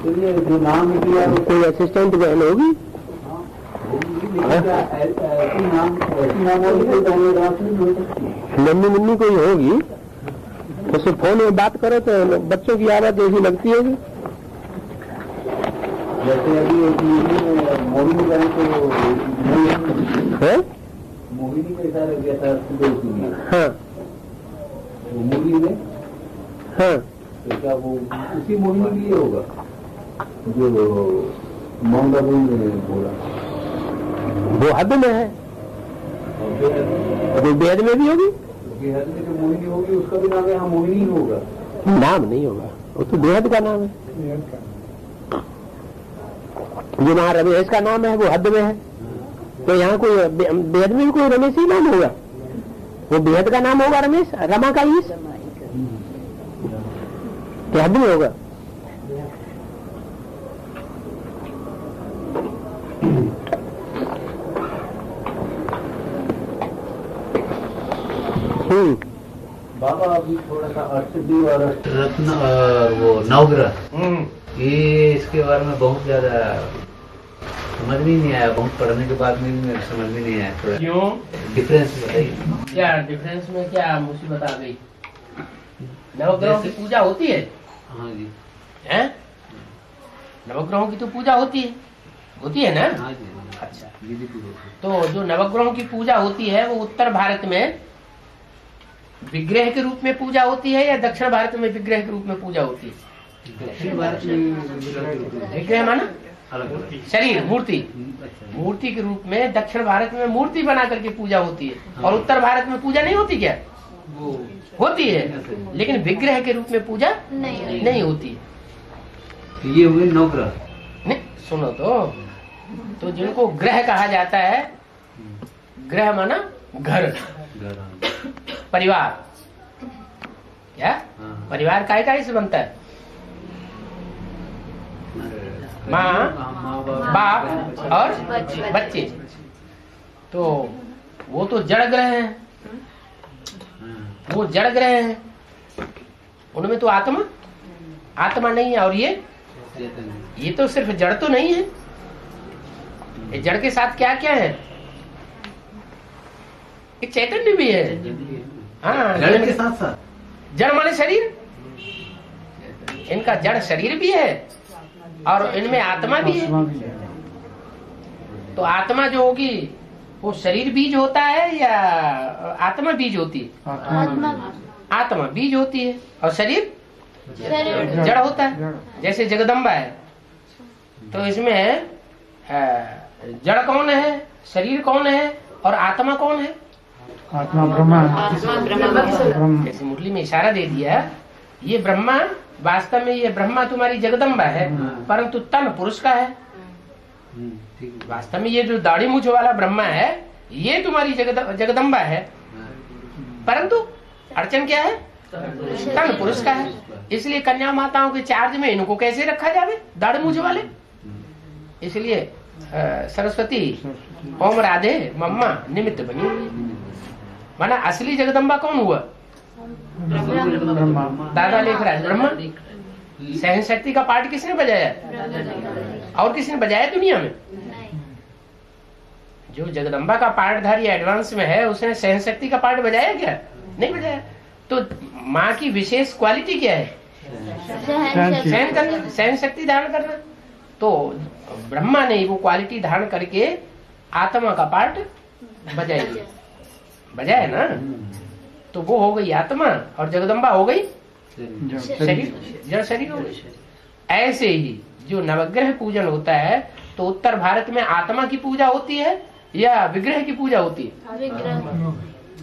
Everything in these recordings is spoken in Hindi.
ये जो नाम किया कोई असिस्टेंट बहन होगी? मम्मी मम्मी कोई होगी, उससे फोन में बात करो तो बच्चों की आवाज ऐसी लगती होगी। जैसे अभी मोहिनी बहन को मोहिनी का इशारा किया था हाँ मूवी में। हाँ तो क्या वो उसी मोहिनी के लिए होगा जो माउंट आबू ने बोला? वो हद में है, वो बेहद में भी होगी। बेहद में जो मोहिनी होगी उसका भी नाम यहाँ मोहिनी ही होगा। नाम नहीं होगा, वो तो बेहद का नाम है। जो वहाँ रमेश का नाम है वो हद में है, तो यहाँ कोई बेहद में भी कोई रमेश ही नाम होगा? वो बेहद का नाम होगा रमेश, रमा का ईश हद में होगा। बाबा अभी थोड़ा सा अष्टदी और अष्टरत्न और वो नवग्रह ये इसके बारे में बहुत ज्यादा समझ में नहीं आया। बहुत पढ़ने के बाद में समझ में नहीं आया। थोड़ा क्यों? डिफरेंस बताइए। क्या डिफरेंस में क्या मुसीबत आ गई? नवग्रहों की पूजा होती है? हाँ जी। हैं? नवग्रहों की तो पूजा होती है ना? हाँ जी। अच्छा, दीदी की होती है। तो जो नवग्रहों की पूजा होती है वो उत्तर भारत में विग्रह के रूप में पूजा होती है या दक्षिण भारत में विग्रह के रूप में पूजा होती है? दक्षिण भारत में विग्रह माना शरीर, मूर्ति। अच्छा। मूर्ति के रूप में दक्षिण भारत में मूर्ति बना करके पूजा होती है। और उत्तर भारत में पूजा नहीं होती क्या? वो होती है, लेकिन विग्रह के रूप में पूजा नहीं होती। ये हुए नवग्रह। नहीं, सुनो तो जिनको ग्रह कहा जाता है, ग्रह माना घर, परिवार। क्या परिवार काय से बनता है? माँ, बाप और बच्चे। तो वो तो जड़ ग्रह हैं, वो जड़ ग्रह हैं, उनमें तो आत्मा नहीं है। और ये तो सिर्फ जड़ तो नहीं है, ये जड़ के साथ क्या क्या है? एक चैतन्य भी है। हाँ, जड़ के साथ साथ जड़ माने शरीर, इनका जड़ शरीर भी है और इनमें आत्मा भी है। तो आत्मा जो होगी वो शरीर बीज होता है या आत्मा बीज होती है? आत्मा बीज होती है और शरीर जड़ होता है। जैसे जगदम्बा है तो इसमें जड़ कौन है, शरीर कौन है और आत्मा कौन है? आत्मा ब्रह्मा। जैसे मुरली में इशारा दे दिया, ये ब्रह्मा, वास्तव में ये ब्रह्मा तुम्हारी जगदम्बा है, परंतु तन पुरुष का है। वास्तव में ये जो दाढ़ी मूछ वाला ब्रह्मा है ये तुम्हारी जगदम्बा है, परंतु अड़चन क्या है? तन पुरुष का है। इसलिए कन्या माताओं के चार्ज में इनको कैसे रखा जावे, दाढ़ी मूछ वाले? इसलिए सरस्वती ओम राधे मम्मा निमित्त बनी हुई। माना असली जगदम्बा कौन हुआ? दादा लेख रहा है ब्रह्मा। सहन शक्ति का पार्ट किसने बजाया? और किसने बजाया दुनिया में? जो जगदम्बा का पार्टधारी एडवांस में है उसने सहन शक्ति का पार्ट बजाया क्या? नहीं बजाया। तो माँ की विशेष क्वालिटी क्या है? सहन करना, सहन शक्ति धारण करना। तो ब्रह्मा ने वो क्वालिटी धारण करके आत्मा का पार्ट बजाया ना। तो वो हो गई आत्मा और जगदम्बा हो गई शरीर, जड़ शरीर हो गई। ऐसे ही जो नवग्रह पूजन होता है तो उत्तर भारत में आत्मा की पूजा होती है या विग्रह की पूजा होती है?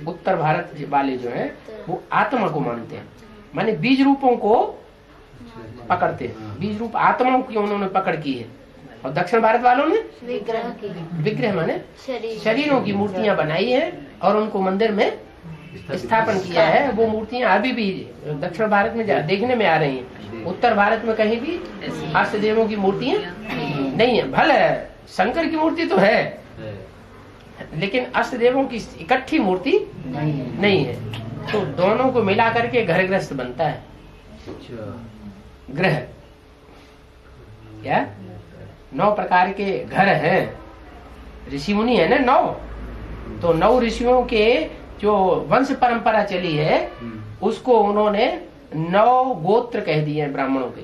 उत्तर भारत वाले जो है वो आत्मा को मानते हैं, माने बीज रूपों को पकड़ते हैं। बीज रूप आत्माओं की उन्होंने पकड़ की है। और दक्षिण भारत वालों ने विग्रह माने शरीरों की मूर्तियां बनाई है और उनको मंदिर में स्थापन किया है। वो मूर्तियां अभी भी दक्षिण भारत में देखने में आ रही हैं। उत्तर भारत में कहीं भी अष्ट देवों की मूर्तियां नहीं है। भले शंकर की मूर्ति तो है लेकिन अष्ट देवों की इकट्ठी मूर्ति नहीं है। तो दोनों को मिला करके घर ग्रस्त बनता है। ग्रह क्या 9 प्रकार के घर हैं, ऋषि मुनि है ना 9, तो 9 ऋषियों के जो वंश परंपरा चली है उसको उन्होंने 9 गोत्र कह दिए हैं ब्राह्मणों के।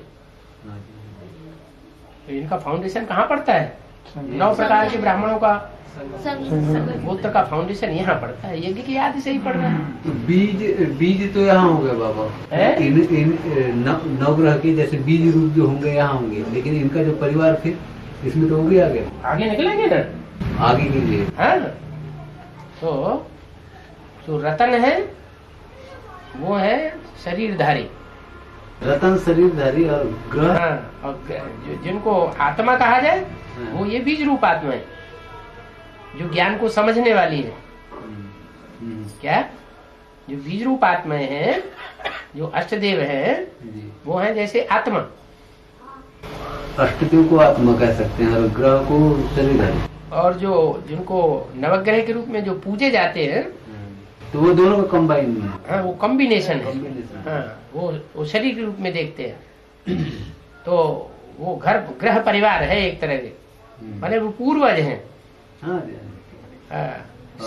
तो इनका फाउंडेशन कहाँ पड़ता है? 9 प्रकार के ब्राह्मणों का गोत्र का फाउंडेशन यहाँ पड़ता है। यज्ञ की याद से ही पड़ रहा है। तो बीज तो यहाँ होंगे बाबा, इन नवग्रह के जैसे बीज रूप जो होंगे यहाँ होंगे, लेकिन इनका जो परिवार फिर इसमें तो होंगे आगे निकलेंगे ना आगे के लिए। हाँ, तो जो रतन है वो है शरीरधारी, रतन शरीरधारी, और ग्रह, हाँ, और जिनको आत्मा कहा जाए वो ये बीज रूप आत्मा है जो ज्ञान को समझने वाली है। क्या जो बीज रूप आत्माएं हैं, जो अष्टदेव हैं, वो है जैसे आत्मा। अष्टदेव को आत्मा कह सकते हैं और ग्रह को शरीरधारी। और जो जिनको नवग्रह के रूप में जो पूजे जाते हैं, तो वो दोनों का कंबाइन है। हाँ, वो कॉम्बिनेशन है। हाँ, वो शरीर के रूप में देखते हैं। तो वो घर ग्रह परिवार है एक तरह के, माने वो पूर्वज हैं। हाँ,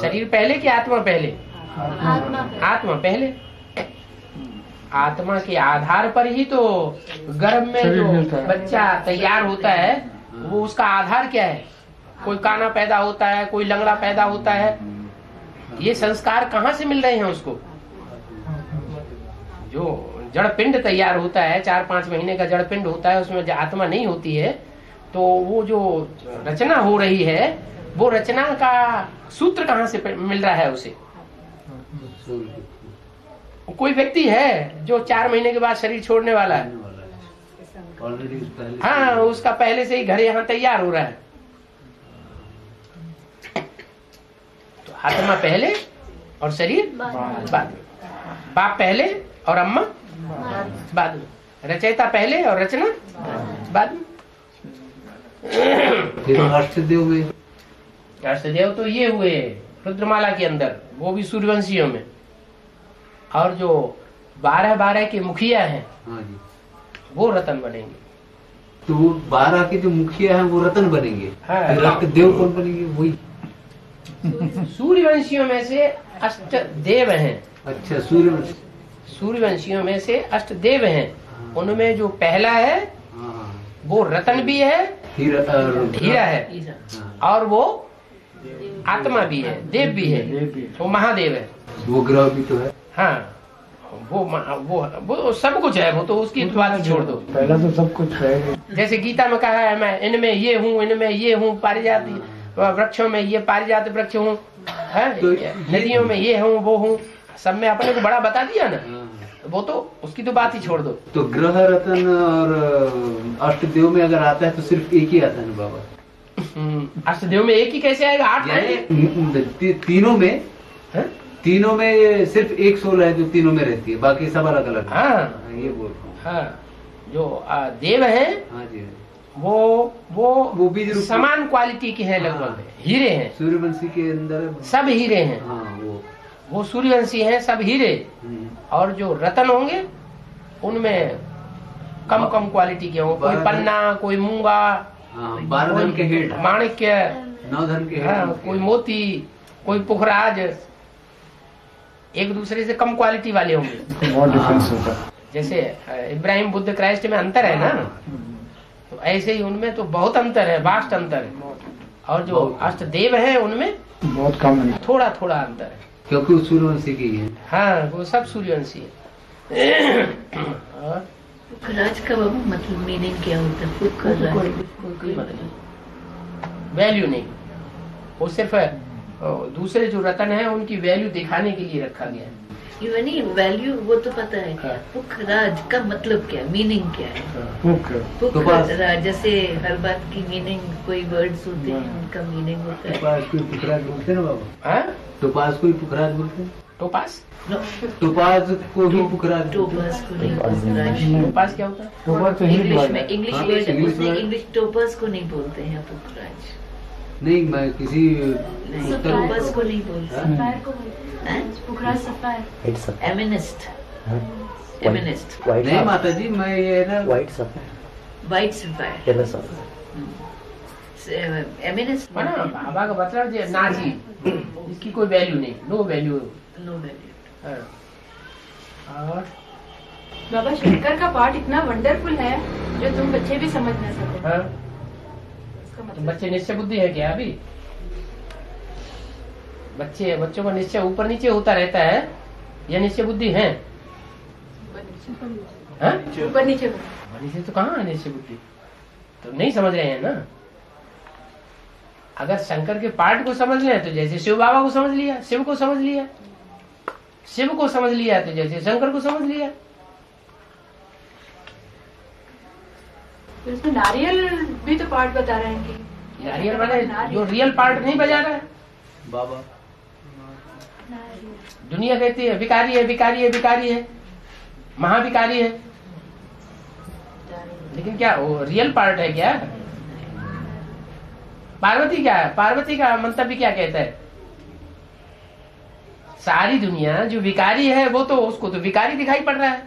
शरीर पहले कि आत्मा पहले? आत्मा पहले। आत्मा के आधार पर ही तो गर्भ में जो बच्चा तैयार होता है, वो उसका आधार क्या है? कोई काना पैदा होता है, कोई लंगड़ा पैदा होता है। ये संस्कार कहाँ से मिल रहे हैं उसको? जो जड़ पिंड तैयार होता है, 4-5 महीने का जड़ पिंड होता है, उसमें आत्मा नहीं होती है, तो वो जो रचना हो रही है, वो रचना का सूत्र कहाँ से मिल रहा है उसे? कोई व्यक्ति है जो 4 महीने के बाद शरीर छोड़ने वाला है, हाँ, उसका पहले से ही घर यहाँ तैयार हो रहा है। तो आत्मा पहले और शरीर बाद में, बाप पहले और अम्मा बाद में, रचयिता पहले और रचना बाद में। अष्टदेव में, अष्टदेव तो ये हुए रुद्रमाला के अंदर, वो भी सूर्यवंशियों में। और जो 12 के मुखिया हैं, हाँ जी, वो रतन बनेंगे। तो वो 12 के जो मुखिया हैं वो रतन बनेंगे। हाँ, अष्टदेव कौन बनेंगे? वही सूर्यवंशियों में से अष्टदेव हैं। अच्छा, सूर्यवंशियों में से अष्टदेव हैं। उनमें जो पहला है वो रतन भी है, हीरा है, और वो आत्मा भी है, देव भी है, वो महादेव है। वो ग्रह भी तो है। हाँ, वो सब कुछ है। वो तो उसकी बात छोड़ दो, पहला तो सब कुछ है। जैसे गीता में कहा है, मैं इनमें ये हूँ, इनमें ये हूँ, पारिजात वृक्षों में ये पारिजात वृक्ष हूँ, नदियों में ये हूँ, वो हूँ, सब में अपने को बड़ा बता दिया ना। वो तो उसकी तो बात ही छोड़ दो। तो ग्रह, रतन और अष्टदेव में अगर आता है तो सिर्फ एक ही आता है बाबा। अष्टदेव में एक ही कैसे आएगा? 8 है। तीनों में सिर्फ एक सोल है जो तीनों में रहती है, बाकी सब अलग अलग। हाँ, ये बोल रहा हूँ। हाँ, जो देव है, हाँ जी, वो बीज रूप समान क्वालिटी के हैं, लगभग हीरे हैं। सूर्यवंशी के अंदर सब हीरे हैं। हाँ, वो सूर्यवंशी हैं, सब हीरे। और जो रतन होंगे उनमें कम क्वालिटी के होंगे, कोई पन्ना, कोई मूंगा, 12 धन के हेड, माणिक्य, 9 धन के हाँ, हेड, कोई मोती, कोई पुखराज, एक दूसरे से कम क्वालिटी वाले होंगे। बहुत डिफरेंस होता है। जैसे इब्राहिम, बुद्ध, क्राइस्ट में अंतर है ना, तो ऐसे ही उनमें तो बहुत अंतर है, वास्ट अंतर है। और जो अष्टदेव है उनमें बहुत कम है, थोड़ा अंतर है, क्योंकि वो सूर्यवंशी की है। हाँ, वो सब सूर्यवंशी है। पुखराज का बाबू मतलब मीनिंग क्या होता है? कोई मतलब वैल्यू नहीं, वो सिर्फ दूसरे जो रतन है उनकी वैल्यू दिखाने के लिए रखा गया है। ये नहीं, वैल्यू वो तो पता है। हाँ। पुखराज का मतलब क्या, मीनिंग क्या है? पुखराज, जैसे हर बात की मीनिंग, कोई वर्ड्स होते हैं उनका मीनिंग होता है। टोपास कोई पुखराज बोलते हैं ना बाबा? हाँ? टोपास कोई पुखराज बोलते हैं? टोपास टोपाज को ही पुखराज, टोपास को नहीं, पुखराज। टोपास क्या होता है? टोपास तो इंग्लिश में, इंग्लिश हाँ, वर्ड, इंग्लिश उसने वर्ड। इंग्लिश टोपास को नहीं बोलते हैं पुखराज। नहीं, मैं किसी टोपास को नहीं बोलते। It's एमिनिस्ट, white एमिनिस्ट। white नहीं माता जी, मैं ये ना white sapphire. White sapphire eminence बाबा का मतलब जो नाची, इसकी कोई वैल्यू नहीं, नो वैल्यू। No value. और बाबा शंकर का पाठ इतना वंडरफुल है जो तुम बच्चे भी समझ ना सकते। हाँ, इसका तो मतलब बच्चे निश्चय बुद्धि है क्या अभी? बच्चों का निश्चय ऊपर नीचे होता रहता है या निश्चय बुद्धि है? हाँ? ऊपर नीचे नीचे तो कहाँ है निश्चय बुद्धि? तो नहीं समझ रहे हैं ना। अगर शंकर के पाठ को समझ लें तो जैसे शिव बाबा को समझ लिया, शिव को समझ लिया, शिव को समझ लिया तो जैसे शंकर को समझ लिया। तो इसमें नारियल भी तो पार्ट बता रहे हैं कि नारियल वाले जो रियल पार्ट नहीं बजा रहा है बाबा। दुनिया कहती है भिखारी है, भिखारी है, भिखारी है, महाभिखारी है, लेकिन क्या वो रियल पार्ट है क्या? पार्वती क्या है? पार्वती का मंतव्य क्या कहता है? सारी दुनिया जो विकारी है वो तो उसको तो विकारी दिखाई पड़ रहा है,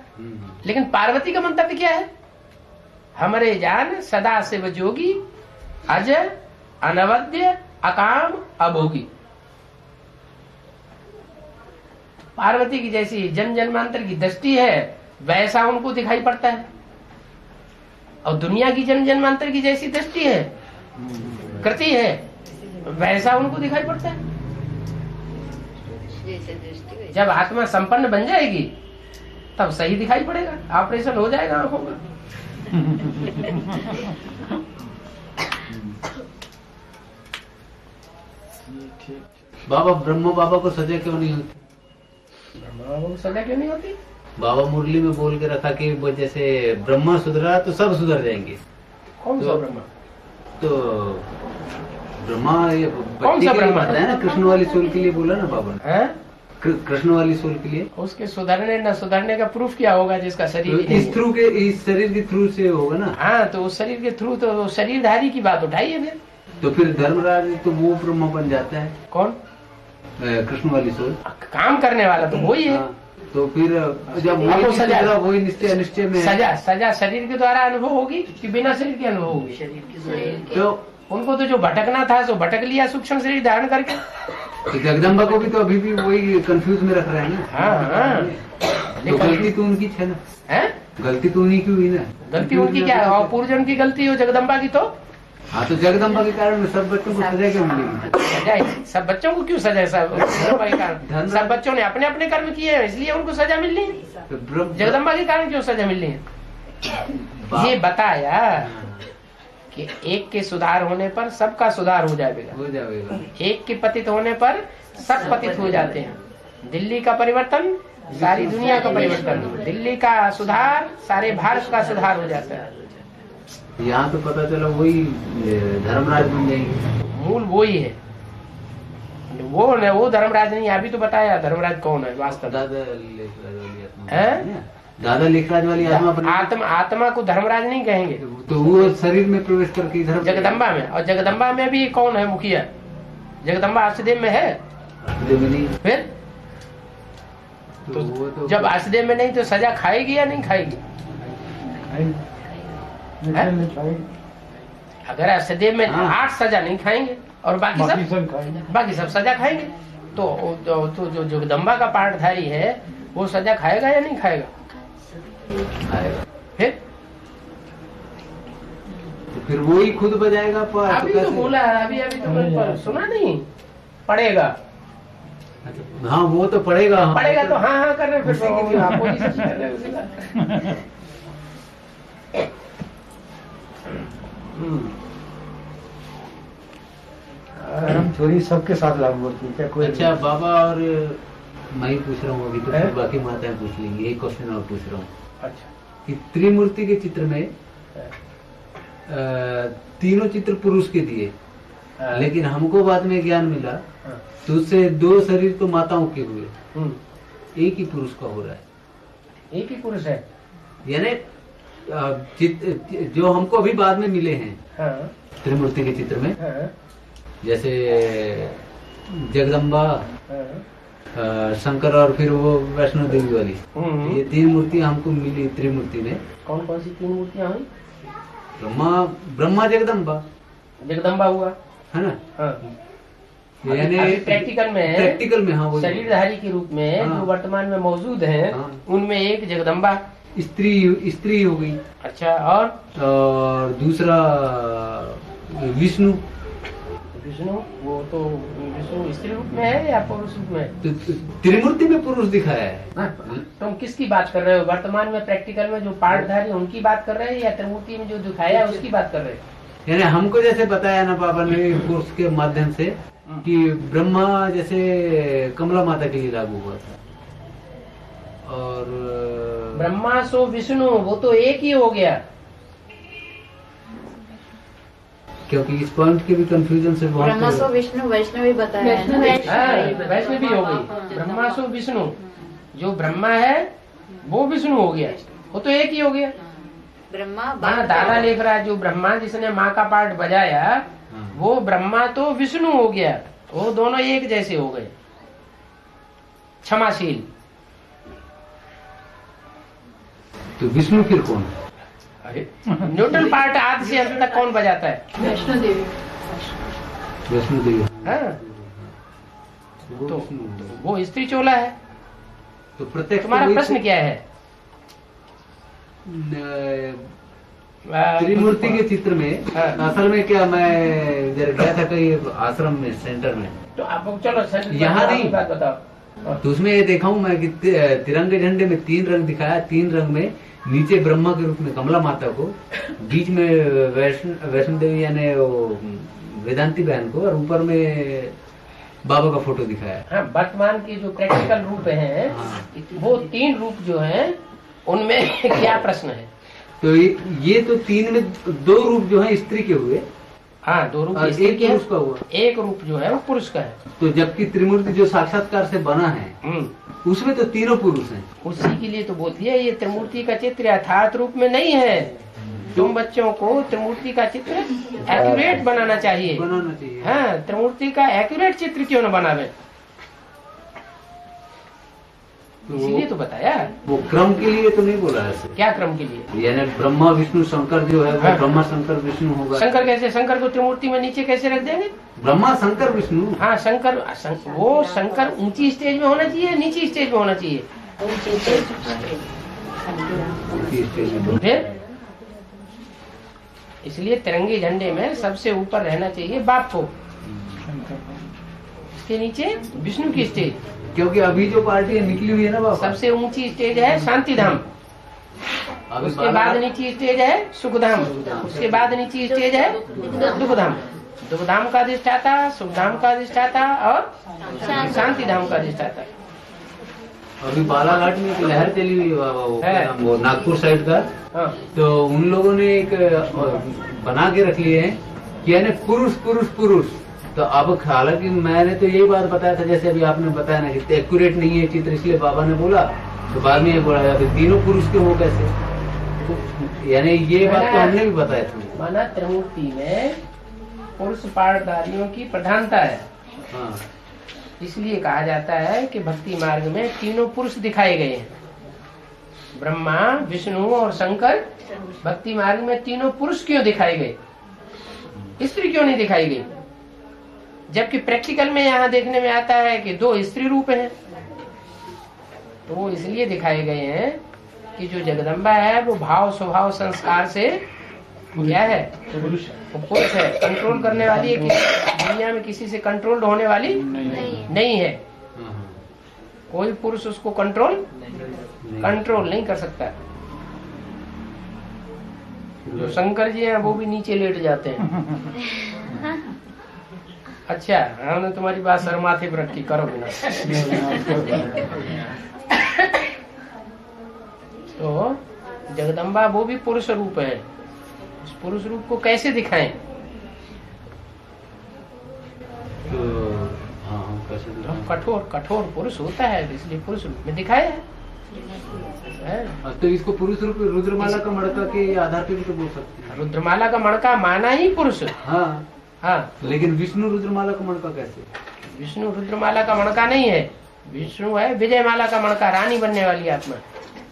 लेकिन पार्वती का मंतव्य क्या है? हमरे जान सदा शिव जोगी, अजय अनवद्य अकाम अभोगी। पार्वती की जैसी जन्म जन्मांतर की दृष्टि है वैसा उनको दिखाई पड़ता है, और दुनिया की जन्म जन्मांतर की जैसी दृष्टि है, कृति है, वैसा उनको दिखाई पड़ता है। जब आत्मा संपन्न बन जाएगी तब सही दिखाई पड़ेगा, ऑपरेशन हो जाएगा आंखों का। बाबा ब्रह्म बाबा को सजा क्यों नहीं होती? बाबा को सजा क्यों नहीं होती? बाबा मुरली में बोल के रखा कि वो जैसे ब्रह्मा सुधरा तो सब सुधर जाएंगे। कौन सा ब्रह्मा? तो ब्रह्मा ये कौन सा ब्रह्मा है ना, कृष्ण वाली सोल के लिए बोला ना बाबा ने, है? कृष्ण वाली सोल के लिए। उसके सुधरने न सुधरने का प्रूफ क्या होगा जिसका शरीर तो ही नहीं इस थ्रू के, इस शरीर के थ्रू से होगा ना। हाँ, तो उस शरीर के थ्रू तो शरीरधारी की बात उठाई है फिर। तो फिर धर्मराज तो वो ब्रह्मा बन जाता है, कौन? कृष्ण वाली सोल। काम करने वाला तो वही है। हाँ, तो फिर जब आपको वही सजा- सुधरा, वही निश्चय अनिश्चय में है। सजा शरीर के द्वारा अनुभव होगी कि बिना शरीर के अनुभव होगी? शरीर की तो उनको तो जो भटकना था सो भटक लिया सूक्ष्म शरीर धारण करके। तो जगदम्बा को भी तो अभी भी वही कंफ्यूज में रख रहे हैं ना। हाँ, तो गलती तो उनकी है ना, है? गलती तो उन्हीं की हुई ना। गलती उनकी क्या है? और पूर्वजन्म की गलती हो जगदम्बा की तो हाँ, तो जगदम्बा के कारण सब बच्चों को सजा क्यों मिलेगी? सजा सब बच्चों को क्यों सजा? सब जगदम्बा के कारण सब बच्चों ने अपने अपने कर्म किए हैं इसलिए उनको सजा मिल रही है। तो ब्रह्म- जगदम्बा के कारण क्यों सजा मिल रही है? ये बताया कि एक के सुधार होने पर सबका सुधार हो जाएगा, हो जाएगा। एक के पतित होने पर सब पतित हो जाते हैं। दिल्ली का परिवर्तन सारी दुनिया का परिवर्तन, दिल्ली का सुधार सारे भारत का सुधार हो जाता है। यहाँ तो पता चला वही धर्मराज बन जाएंगे। मूल वही है, वो धर्मराज नहीं। अभी तो बताया धर्मराज कौन है वास्तव में। दादा लेखराज वाली आत्मा हैं? दादा लेखराज वाली आत्मा बन- आत्मा को धर्मराज नहीं कहेंगे। तो वो शरीर में प्रवेश करके इधर जगदम्बा में, और जगदम्बा में भी कौन है मुखिया? जगदम्बा आसदेव में है। फिर तो वो तो जब आसदेव में नहीं तो सजा खाएगी या नहीं खाएगी? अगर आसदेव में हाँ। 8 सजा नहीं खाएंगे और बाकी सब सजा खाएंगे, तो जो जगदम्बा का पाठधारी है वो सजा खाएगा या नहीं खाएगा? आएगा। फिर वो ही खुद बजाएगा। अभी तो बोला, अभी तो सुना नहीं पड़ेगा। हाँ, वो तो पड़ेगा। पड़ेगा तो हाँ कर रहे, फिर अपोजिशन कर रहे उसी का। चोरी सबके साथ लागू होती है क्या? कोई अच्छा बाबा, और मैं ही पूछ रहा हूँ अभी, तो फिर बाकी माताएं पूछ लेंगी। एक क्वेश्चन और पूछ रहा हूँ। अच्छा, कि त्रिमूर्ति के चित्र में तीनों चित्र पुरुष के दिए, लेकिन हमको बाद में ज्ञान मिला तो उससे 2 शरीर तो माताओं के हुए, एक ही पुरुष का हो रहा है। एक ही पुरुष है यानी जो हमको अभी बाद में मिले हैं। हाँ, त्रिमूर्ति के चित्र में हाँ, जैसे जगदम्बा, हाँ। शंकर और फिर वो वैष्णो देवी वाली, ये 3 मूर्तियां हमको मिली त्रिमूर्ति में। कौन कौन सी 3 मूर्तियां हुई? ब्रह्मा जगदम्बा जगदम्बा हुआ है ना। हाँ। यानी प्रैक्टिकल में हाँ, वो शरीरधारी के रूप में हाँ। जो वर्तमान में मौजूद हैं, हाँ। उनमें एक जगदम्बा स्त्री हो गई। अच्छा, और दूसरा विष्णु। वो तो विष्णु स्त्री रूप में है या पुरुष रूप में? तो त्रिमूर्ति में पुरुष दिखाया है। तुम किसकी बात कर रहे हो? वर्तमान में प्रैक्टिकल में जो पाठधारी उनकी बात कर रहे हैं या त्रिमूर्ति में जो दिखाया है उसकी बात कर रहे हैं? यानी हमको जैसे बताया ना पापा ने कोर्स के माध्यम से कि ब्रह्मा जैसे कमला माता के लिए लागू हुआ था, और ब्रह्मा सो विष्णु वो तो एक ही हो गया। क्योंकि इस पॉइंट के भी कंफ्यूजन से बहुत ब्रह्मा सो विष्णु वैष्णवी बताया है ना। वैष्णव भी हो गई। ब्रह्मा सो विष्णु, जो ब्रह्मा है वो विष्णु हो गया, वो तो एक ही हो गया। ब्रह्मा हाँ, दादा लिख रहा है जो ब्रह्मा जिसने माँ का पार्ट बजाया वो ब्रह्मा तो विष्णु हो गया, वो दोनों एक जैसे हो गए, क्षमाशील। तो विष्णु फिर कौन? अरे न्यूटन पार्ट आदि से अंत तक कौन बजाता है? वैष्णो देवी। वैष्णो देवी। हाँ, तो वो स्त्री चोला है। तो प्रत्यक्ष तुम्हारा प्रश्न क्या है? त्रिमूर्ति के चित्र में असल में क्या, मैं जरा गया था कहीं आश्रम में, सेंटर में, तो आप चलो यहाँ नहीं बात बताओ। तो उसमें ये देखा हूँ मैं कि तिरंगे झंडे में 3 रंग दिखाया, 3 रंग में नीचे ब्रह्मा के रूप में कमला माता को, बीच में वैष्णो देवी यानी वेदांती बहन को, और ऊपर में बाबा का फोटो दिखाया। हाँ, वर्तमान के जो प्रैक्टिकल रूप हैं, वो 3 रूप जो हैं उनमें क्या प्रश्न है? तो ये तो 3 में 2 रूप जो है स्त्री के हुए। हाँ, 2 रूप और स्त्री एक के हैं, पुरुष का हुआ। एक रूप जो है वो पुरुष का है। तो जबकि त्रिमूर्ति जो साक्षात्कार से बना है उसमें तो तीनों पुरुष हैं। उसी के लिए तो बोल दिया ये त्रिमूर्ति का चित्र यथार्थ रूप में नहीं है। तुम बच्चों को त्रिमूर्ति का चित्र एक्यूरेट बनाना चाहिए। हाँ, त्रिमूर्ति का एक्यूरेट चित्र क्यों न बनावे, इसीलिए तो बताया। वो क्रम के लिए तो नहीं बोला है। क्या क्रम के लिए? यानी ब्रह्मा विष्णु शंकर जो है वो ब्रह्मा शंकर विष्णु होगा। शंकर कैसे? शंकर को त्रिमूर्ति में नीचे कैसे रख देंगे? ब्रह्मा शंकर विष्णु। हाँ, वो शंकर ऊंची स्टेज में होना चाहिए, नीची स्टेज में होना चाहिए। फिर इसलिए तिरंगे झंडे में सबसे ऊपर रहना चाहिए बाप को, इसके नीचे विष्णु की स्टेज। क्योंकि अभी जो पार्टी निकली हुई है ना बाबा, सबसे ऊंची स्टेज है शांति धाम, उसके बाद नीची स्टेज है सुखधाम, उसके बाद नीची स्टेज है दुखधाम। दुखधाम का अधिष्ठाता, सुखधाम का अधिष्ठाता और शांति धाम का अधिष्ठाता। अभी बालाघाट में एक लहर चली हुई है वो नागपुर साइड का। हाँ। तो उन लोगों ने एक बना के रख लिए हैं कि यानी पुरुष पुरुष पुरुष। तो अब हालांकि मैंने तो यही बात बताया था, जैसे अभी आपने बताया ना कि एक्यूरेट नहीं है चित्र, इसलिए बाबा ने बोला, तो बाद में ये बोला अभी तीनों पुरुष के हो कैसे, यानी ये बात तो हमने भी बताया था। माना त्रिमूर्ति में पुरुष पाठधारियों की प्रधानता है। हाँ। इसलिए कहा जाता है कि भक्ति मार्ग में तीनों पुरुष दिखाए गए हैं, ब्रह्मा विष्णु और शंकर। भक्ति मार्ग में तीनों पुरुष क्यों दिखाए गए, स्त्री क्यों नहीं दिखाई गई? जबकि प्रैक्टिकल में यहाँ देखने में आता है कि 2 स्त्री रूप हैं। तो वो इसलिए दिखाए गए हैं कि जो जगदम्बा है वो भाव स्वभाव संस्कार से क्या है, वो पुरुष है, कंट्रोल करने वाली है, दुनिया में किसी से कंट्रोल होने वाली नहीं है। कोई पुरुष उसको कंट्रोल नहीं कर सकता। जो शंकर जी हैं वो भी नीचे लेट जाते हैं। अच्छा, हमने तुम्हारी बात सर माथे पर रखी, करो बिना। तो जगदम्बा वो भी पुरुष रूप है, उस पुरुष रूप को कैसे दिखाएं? कठोर पुरुष होता है, इसलिए पुरुष रूप में दिखाया है। तो इसको पुरुष रूप रुद्रमाला का मड़का के आधार पे भी तो बोल सकते हैं। रुद्रमाला का मड़का माना ही पुरुष। हाँ हाँ, लेकिन विष्णु रुद्रमाला का मणका कैसे? विष्णु रुद्रमाला का मणका नहीं है, विष्णु है विजयमाला का मणका, रानी बनने वाली आत्मा।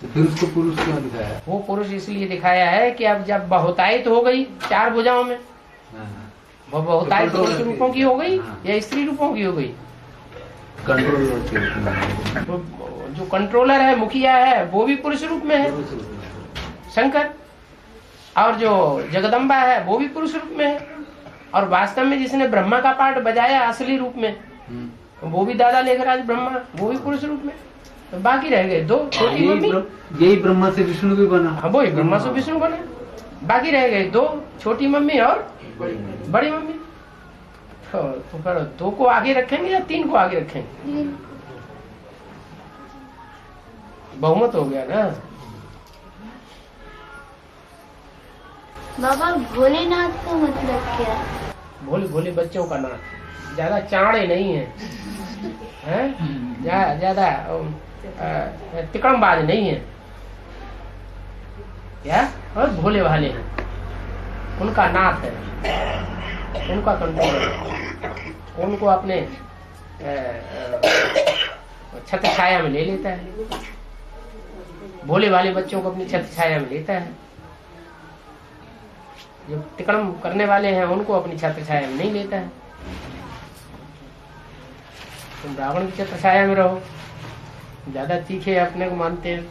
तो फिर उसको पुरुष क्यों दिखाया? वो पुरुष इसलिए दिखाया है कि अब जब बहुतायत हो गई 4 भुजाओं में, वो बहुतायत पुरुष रूपों की हो गई या स्त्री रूपों की हो गई? कंट्रोलर। तो जो कंट्रोलर है, मुखिया है, वो भी पुरुष रूप में है शंकर, और जो जगदम्बा है वो भी पुरुष रूप में है, और वास्तव में जिसने ब्रह्मा का पार्ट बजाया असली रूप में वो भी दादा लेकर आज ब्रह्मा, वो भी पुरुष रूप में। तो बाकी रह गए 2 छोटी मम्मी, यही ब्रह्मा से विष्णु भी बना। हाँ वही ब्रह्मा से विष्णु बना। बाकी रह गए 2 छोटी मम्मी और बड़ी मम्मी। तो फिर 2 को आगे रखेंगे या 3 को आगे रखेंगे? बहुमत हो गया ना। बाबा भोलेनाथ का मतलब क्या है? भोले भोले बच्चों का नाथ, ज्यादा चाड़े नहीं है, हैं? ज्यादा तिकड़मबाज नहीं है क्या, और भोले भाले हैं, उनका नाथ है, उनका कंट्रोल है, उनको अपने छत्र छाया में ले लेता है। भोले वाले बच्चों को अपनी छत्र छाया में लेता है, जो तिकड़म करने वाले हैं उनको अपनी छत्र छाया में नहीं लेता है। तुम रावण की छत्र छाया में रहो, ज्यादा तीखे अपने को मानते हैं,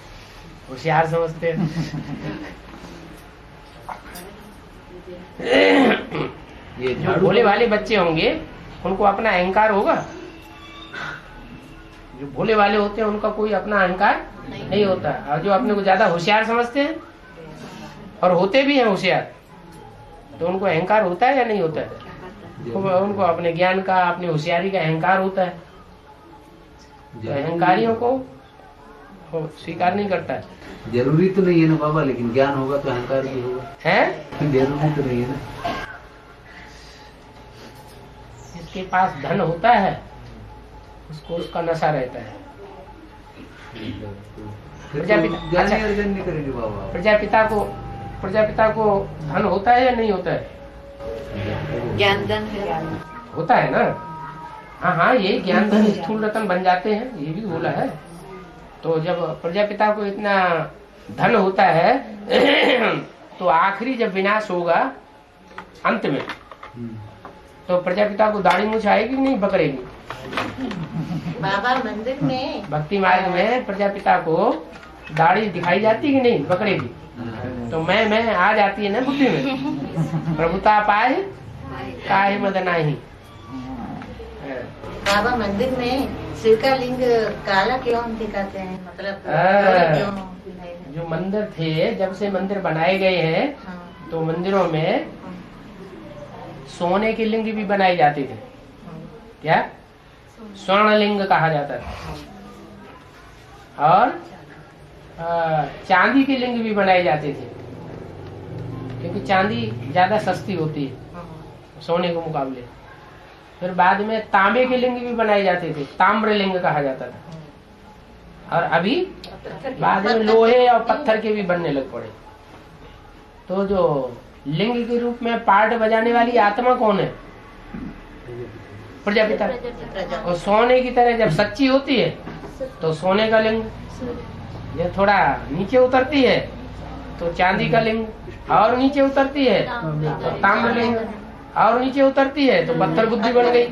होशियार समझते हैं। ये जो भोले वाले बच्चे होंगे उनको अपना अहंकार होगा। जो भोले वाले होते हैं उनका कोई अपना अहंकार नहीं होता, और जो अपने को ज्यादा होशियार समझते हैं और होते भी हैं होशियार, तो उनको अहंकार होता है या नहीं होता है? उनको अपने ज्ञान का, अपनी होशियारी का अहंकार होता है। तो अहंकारियों को स्वीकार नहीं करता है। जरूरी तो नहीं है ना बाबा, लेकिन ज्ञान होगा तो अहंकार भी होगा, है जरूरी तो नहीं है ना। जिसके पास धन होता है उसको उसका नशा रहता है। प्रजापिता, ज्ञान अर्जन नहीं करेंगे बाबा। प्रजापिता को धन होता है या नहीं होता है? ज्ञान धन है, होता है ना। हाँ, ये ज्ञान धन स्थूल रतन बन जाते हैं, ये भी बोला है। तो जब प्रजापिता को इतना धन होता है तो आखिरी जब विनाश होगा अंत में, तो प्रजापिता को दाढ़ी मूछ आएगी नहीं, बकरेगी? बाबा मंदिर में भक्ति मार्ग में प्रजापिता को दाढ़ी दिखाई जाती कि नहीं, बकरेगी? तो मैं आ जाती है ना बुद्धि में, प्रभुता पाए काहे मदनाही। बाबा मंदिर में शिव का लिंग काला क्यों दिखाते हैं, मतलब क्यों? जो मंदिर थे, जब से मंदिर बनाए गए हैं, तो मंदिरों में सोने के लिंग भी बनाए जाते थे। क्या? स्वर्ण लिंग कहा जाता था। और चांदी के लिंग भी बनाए जाते थे, क्योंकि चांदी ज्यादा सस्ती होती है सोने के मुकाबले। फिर बाद में तांबे के लिंग भी बनाए जाते थे, ताम्र लिंग कहा जाता था। और अभी बाद में लोहे और पत्थर के भी बनने लग पड़े। तो जो लिंग के रूप में पार्ट बजाने वाली आत्मा कौन है? प्रजापिता। और सोने की तरह जब सच्ची होती है तो सोने का लिंग, जब थोड़ा नीचे उतरती है तो चांदी का लिंग, और नीचे उतरती है तो ताम्र लिंग, और नीचे उतरती है तो पत्थर बुद्धि बन गई,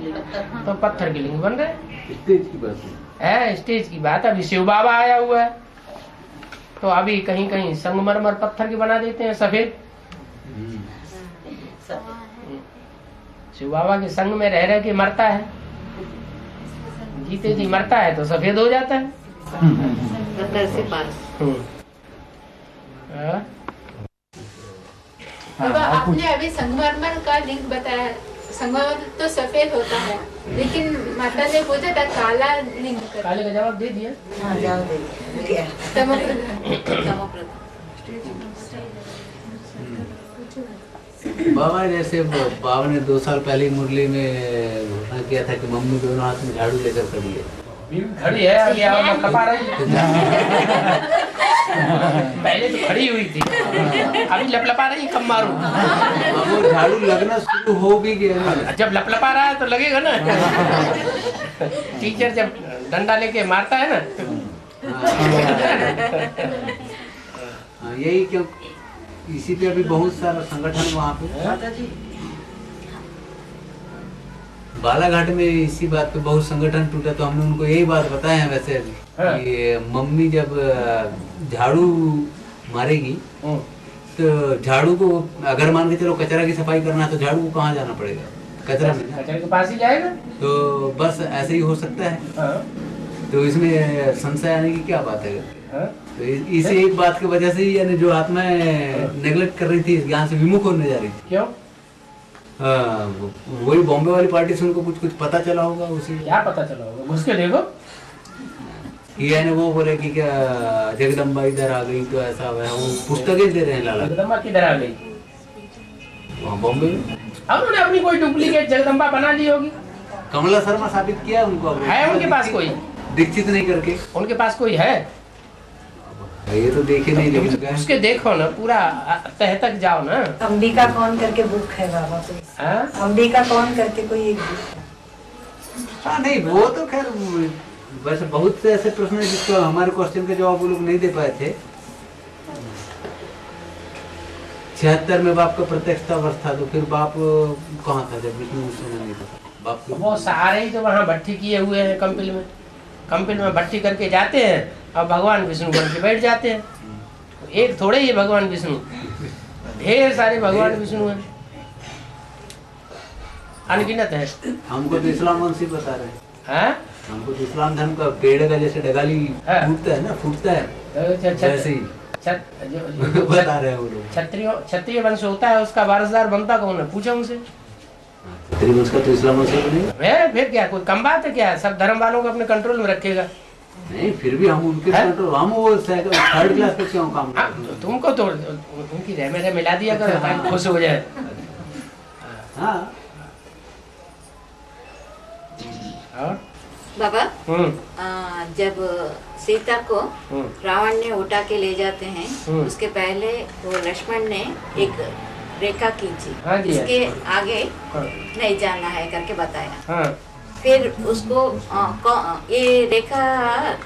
तो पत्थर के लिंग बन रहे। स्टेज की बात है, स्टेज की बात। अभी शिव बाबा आया हुआ है, तो अभी कहीं कहीं संगमरमर पत्थर के बना देते हैं सफेद। शिव बाबा के संग में रह रह के मरता है, जीते जी मरता है तो सफेद हो जाता है। बाबा आपने अभी संगमरमर का लिंग बताया, संगमरमर तो सफेद होता है, लेकिन माता ने पूछा था काला लिंग का। काले का जवाब दे दिया। बाबा जैसे बाबा ने 2 साल पहले मुरली में घोषणा किया था कि मम्मी दोनों हाथ में झाड़ू लेकर खड़ी है। खड़ी है, अभी लपलपा रही। पहले तो खड़ी हुई थी, अभी लपलपा रही, कब मारूं? अब वो झाड़ू लगना शुरू हो भी गया। जब लपलपा रहा है तो लगेगा ना। टीचर जब डंडा लेके मारता है ना, यही क्यों, इसी पे अभी बहुत सारा संगठन वहाँ पे बालाघाट में इसी बात पे बहुत संगठन टूटा, तो हमने उनको यही बात बताए हैं वैसे कि मम्मी जब झाड़ू मारेगी तो झाड़ू को अगर मान के चलो कचरा की सफाई करना है तो झाड़ू को कहाँ जाना पड़ेगा, कचरा में, कचरे के पास ही जाएगा। तो बस ऐसे ही हो सकता है। तो इसमें संशय आने की क्या बात है। तो इसी एक बात की वजह से ही यानी जो आत्माएं नेगलेक्ट कर रही थी, ज्ञान से विमुख होने जा रही थी। क्यों? वही बॉम्बे वाली पार्टी से उनको कुछ पता चला होगा। उसी क्या पता चला होगा, घुस के देखो। ये है वो बोले कि क्या जगदम्बा इधर आ गई तो ऐसा हुआ, वो पुस्तकें दे रहे हैं लाला। जगदम्बा किधर आ गई? वहाँ बॉम्बे में। अब उन्होंने अपनी कोई डुप्लीकेट जगदम्बा बना ली होगी। कमला शर्मा साबित किया उनको, है उनके पास कोई? दीक्षित नहीं करके उनके पास कोई है? ये तो देखे नहीं, लेकिन उसके देखो ना, पूरा तह तक जाओ ना। अंबिका कौन करके बुक है बाबा कोई, अंबिका कौन करके कोई एक बुक है। हाँ नहीं, वो तो खैर वैसे बहुत से ऐसे प्रश्न है जिसको हमारे क्वेश्चन के जवाब वो लोग नहीं दे पाए थे। 76 में बाप का प्रत्यक्षता वर्ष था, तो फिर बाप कहाँ था जब विष्णु उस समय नहीं था बाप? वो सारे ही तो वहाँ भट्टी किए हुए हैं कंपिल में। कंपिल में भट्टी करके जाते हैं और भगवान विष्णु बन के बैठ जाते हैं। एक थोड़े ही भगवान विष्णु, ढेर सारे भगवान विष्णु हैं, अनगिनत है। हमको तो इस्लाम वंशी बता रहे हैं। हमको तो इस्लाम धर्म का पेड़ का जैसे डगाली फूटता है ना, फूटता है वैसे ही बता रहे हैं वो लोग। क्षत्रिय वंश होता है, उसका वारसदार बनता कौन है, पूछो उनसे। क्षत्रिय वंश का तो इस्लाम वंश नहीं है, फिर क्या कोई कम बात है क्या? सब धर्म वालों को अपने कंट्रोल में रखेगा। नहीं, फिर भी हम उनके कंट्रोल, हम वो थर्ड क्लास पे क्यों काम करते हैं? तुमको तो उनकी रहमे मिला दिया करो, खुश हो जाए। हाँ और बाबा जब सीता को रावण ने उठा के ले जाते हैं, उसके पहले वो लक्ष्मण ने एक रेखा खींची, इसके आगे नहीं जाना है करके बताया। फिर उसको ये रेखा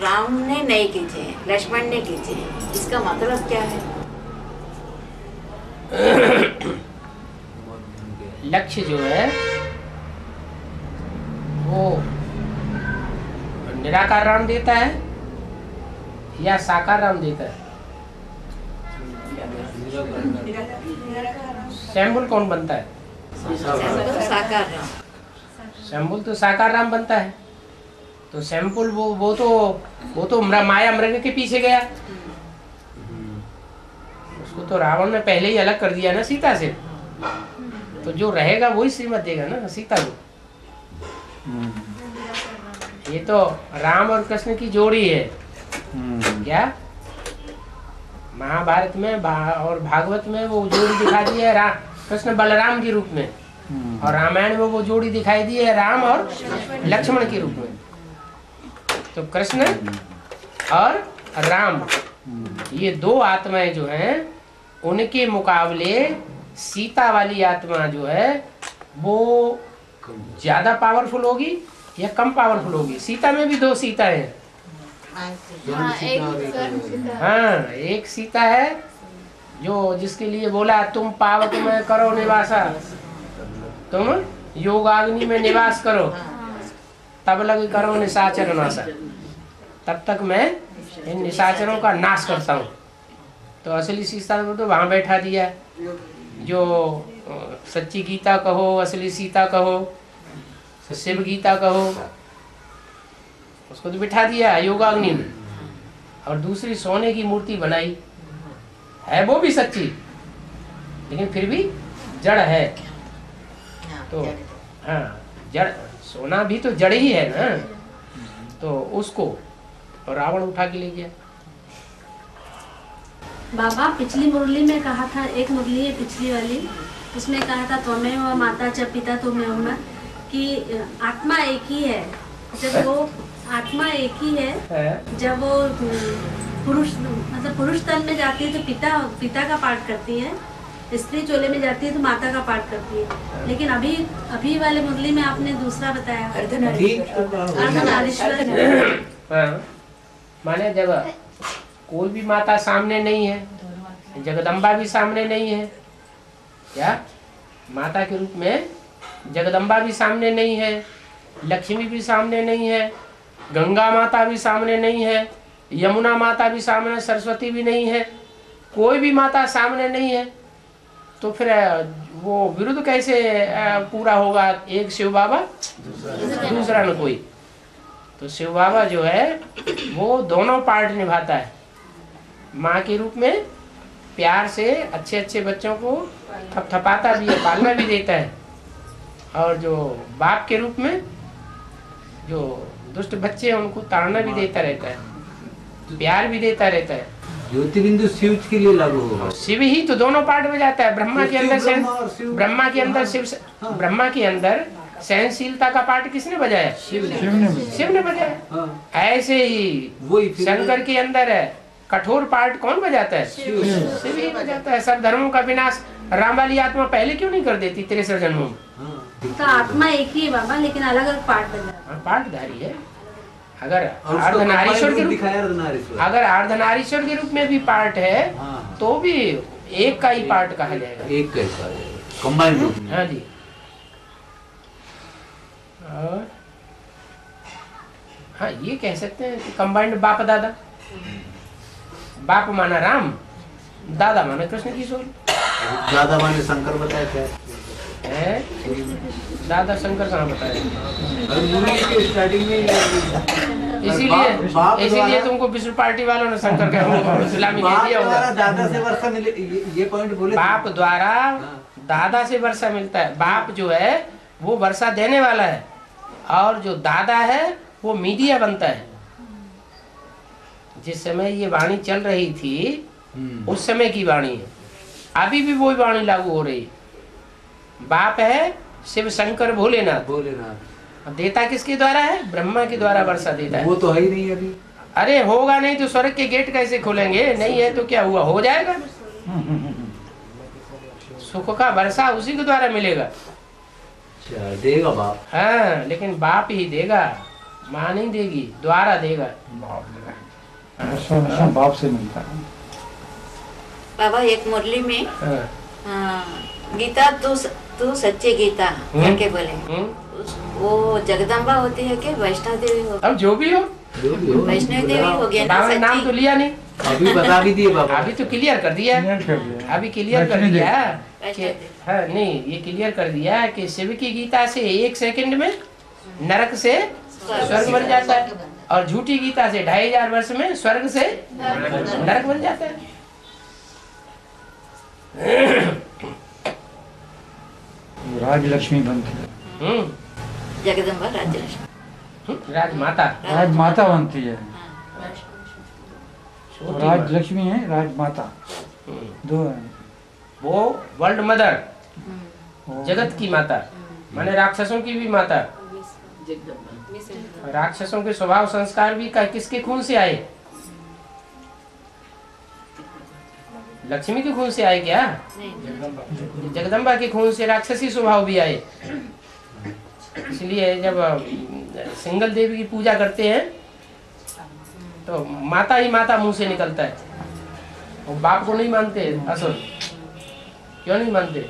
राम ने नहीं खींचे, लक्ष्मण ने खींचे, इसका मतलब क्या है? लक्ष्य जो है वो निराकार राम देता है या साकार राम देता है? शैम्बुल कौन बनता है? साकार राम। शैम्बुल तो साकार राम बनता है। तो शैम्बुल वो तो माया मृग के पीछे गया, उसको तो रावण ने पहले ही अलग कर दिया ना सीता से। तो जो रहेगा वही श्रीमत देगा ना सीता को। ये तो राम और कृष्ण की जोड़ी है। क्या महाभारत में और भागवत में वो जोड़ी दिखा दी है, कृष्ण बलराम के रूप में, और रामायण में वो जोड़ी दिखाई दी है राम और लक्ष्मण के रूप में। तो कृष्ण और राम, ये दो आत्माएं जो हैं, उनके मुकाबले सीता वाली आत्मा जो है वो ज्यादा पावरफुल होगी या कम पावरफुल होगी? सीता में भी दो सीता है। हाँ, एक सीता है जो जिसके लिए बोला तुम पावक में करो निवासा, तुम योगाग्नि में निवास करो, तब लग करो निशाचर नाशा, तब तक मैं इन निशाचरों का नाश करता हूँ। तो असली सीता को तो वहां बैठा दिया, जो सच्ची गीता कहो, असली सीता कहो, शिव गीता कहो, उसको तो बिठा दिया योगाग्नि में। और दूसरी सोने की मूर्ति बनाई है, वो भी सच्ची, लेकिन फिर भी जड़ है। तो हाँ, जड़, सोना भी तो जड़ ही है ना। तो उसको रावण उठा के ले गया। बाबा पिछली मुरली में कहा था, एक मुरली है पिछली वाली, उसमें कहा था त्वमेव माता च पिता त्वमेव, कि आत्मा एक ही है। जब वो आत्मा एक ही है, जब वो पुरुष मतलब पुरुष तन में जाती है तो पिता का पाठ करती है, स्त्री चोले में जाती है तो माता का पाठ करती है। लेकिन अभी वाले मुरली में आपने दूसरा बताया, अर्धनारीश्वर। माने जब कोई भी माता सामने नहीं है, जगदम्बा भी सामने नहीं है, क्या माता के रूप में जगदम्बा भी सामने नहीं है, लक्ष्मी भी सामने नहीं है, गंगा माता भी सामने नहीं है, यमुना माता भी सामने, सरस्वती भी नहीं है, कोई भी माता सामने नहीं है, तो फिर वो विरुद्ध कैसे पूरा होगा? एक शिव बाबा दूसरा न कोई। तो शिव बाबा जो है वो दोनों पार्ट निभाता है, माँ के रूप में प्यार से अच्छे अच्छे बच्चों को थपथपाता भी है, पालना भी देता है, और जो बाप के रूप में जो दुष्ट बच्चे हैं उनको ताड़ना भी देता रहता है, प्यार भी देता रहता है। ज्योतिबिंदु शिव के लिए लागू होगा। शिव ही तो दोनों पार्ट में जाता है। ब्रह्मा के अंदर ब्रह्मा के अंदर शिव, ब्रह्मा के अंदर सहनशीलता का पार्ट किसने बजाया? शिव ने बजाया। ऐसे ही शंकर के अंदर है कठोर पार्ट कौन बजाता है? शिव ही बजाता है। सब धर्मों का विनाश राम वाली आत्मा पहले क्यों नहीं कर देती 63 जन्मों में? तो आत्मा एक ही है बाबा, लेकिन अलग अलग पार्ट बजा, पार्टधारी है। अगर अर्धनारीश्वर के रूप, अगर अर्धनारीश्वर के रूप में भी पार्ट है तो भी एक का ही पार्ट कहा जाएगा, एक का कंबाइंड। हाँ जी। और हाँ ये कह सकते हैं कि कंबाइंड बाप दादा। बाप माना राम, दादा माना कृष्ण किशोर। दादा माने शंकर बताया क्या है? दादा शंकर कहाँ बताया? स्टार्टिंग में इसीलिए तुमको विष्णु पार्टी वालों ने शंकर का इस्लामी कह दिया होगा। दादा से वर्षा मिले, ये पॉइंट बोले। बाप द्वारा दादा से वर्षा मिलता है। बाप जो है वो वर्षा देने वाला है, और जो दादा है वो मीडिया बनता है। जिस समय ये वाणी चल रही थी उस समय की वाणी है, अभी भी वही वाणी लागू हो रही है। बाप है शिव शंकर भोलेनाथ। भोलेनाथ देता किसके द्वारा है? ब्रह्मा के द्वारा वर्षा देता है। वो तो है ही नहीं अभी। अरे होगा नहीं तो स्वर्ग के गेट कैसे खोलेंगे? नहीं है तो क्या हुआ? हो जाएगा। सुख का वर्षा उसी के द्वारा मिलेगा। देगा बाप। हाँ, लेकिन बाप ही देगा, माँ नहीं देगी, द्वारा देगा। बाप से मिलता है। बाबा एक मुरली में गीता तू सच्ची गीता करके बोले, वो जगदम्बा होती है कि वैष्णव देवी हो? अब जो भी हो, वैष्णव देवी हो गया ना। बाबा ने नाम तो लिया नहीं, अभी बता भी दिए बाबा। अभी तो क्लियर कर दिया, अभी क्लियर कर दिया कि हाँ नहीं, ये क्लियर कर दिया कि शिव की गीता से 1 सेकंड में नरक से स्वर्ग बन जाता है, और झूठी गीता से 2500 वर्ष में स्वर्ग से नरक बन जाता है। राजलक्ष्मी बनती है। जगदम्बा राजलक्ष्मी, राजमाता, राजमाता बनती है। राजलक्ष्मी है, राजमाता दो है। वो वर्ल्ड मदर, जगत की माता, माने राक्षसों की भी माता। राक्षसों के स्वभाव संस्कार भी किसके खून से आए? लक्ष्मी के खून से आए क्या? जगदम्बा के खून से राक्षसी स्वभाव भी आए। इसलिए जब सिंगल देवी की पूजा करते हैं तो माता ही माता मुंह से निकलता है, और बाप को नहीं मानते। असुर क्यों नहीं मानते?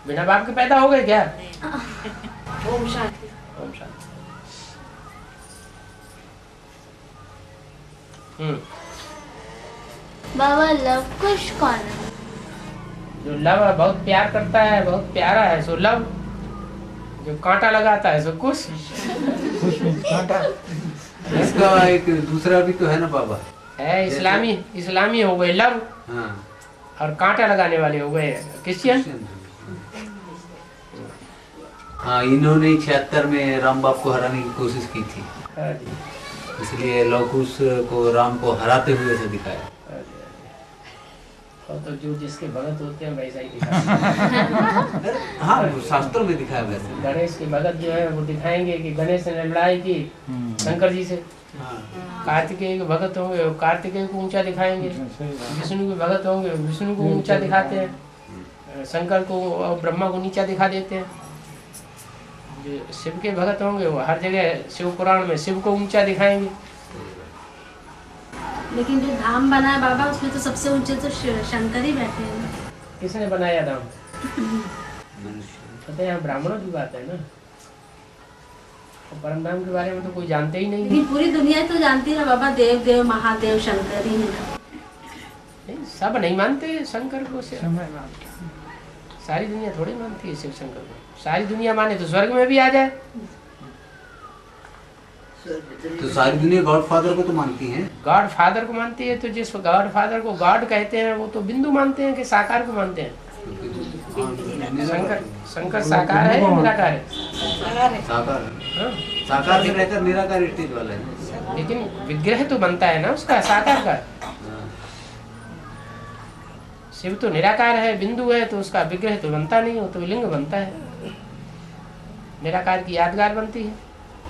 बिना बाप के पैदा हो गए क्या? ओम शांति। ओम शांति। बाबा लव कुश कौन है? जो लव बहुत प्यार करता है, बहुत प्यारा है सो लव। जो कांटा लगाता है सो कुश। कांटा। इसका एक दूसरा भी तो है ना बाबा, है इस्लामी हो गए लव, और कांटा लगाने वाले हो गए क्रिश्चियन। हाँ, इन्होंने 76 में राम बाप को हराने की कोशिश की थी, इसलिए लवकुश को राम को हराते हुए से दिखाया। तो जो जिसके भगत होते हैं वैसा ही दिखाते। हाँ, शास्त्रों में दिखाया वैसे। गणेश के भगत जो है वो दिखाएंगे कि गणेश ने लड़ाई की शंकर जी से। कार्तिकेय के भगत होंगे वो कार्तिकेय को ऊंचा दिखाएंगे, विष्णु के भगत होंगे विष्णु को ऊंचा दिखाते हैं, शंकर को और ब्रह्मा को नीचा दिखा देते हैं। जो शिव के भगत होंगे वो हर जगह शिव पुराण में शिव को ऊंचा दिखाएंगे, लेकिन जो धाम बना है बाबा उसमें तो सबसे ऊंचे तो शंकर ही बैठे हैं। किसने बनाया धाम? पता है यहाँ ब्राह्मणों की बात है ना, परम धाम के बारे में तो कोई जानते ही नहीं। लेकिन पूरी दुनिया तो जानती है बाबा, देव देव महादेव शंकर ही है। सब नहीं मानते शंकर को, सारी दुनिया थोड़ी मानती है शिव शंकर को। सारी दुनिया माने तो स्वर्ग में भी आ जाए। तो सारी दुनिया गॉड फादर को तो मानती है। गॉड फादर को मानती है, तो जिस गॉड फादर को गॉड कहते हैं वो तो बिंदु मानते हैं कि साकार को मानते हैं? शंकर साकार है या निराकार है? साकार। साकार से रहकर निराकार स्टेज वाला है। लेकिन विग्रह तो बनता है ना उसका, साकार का। शिव तो निराकार है, बिंदु है, तो उसका विग्रह तो बनता नहीं, हो तो लिंग बनता है। निराकार की यादगार बनती है।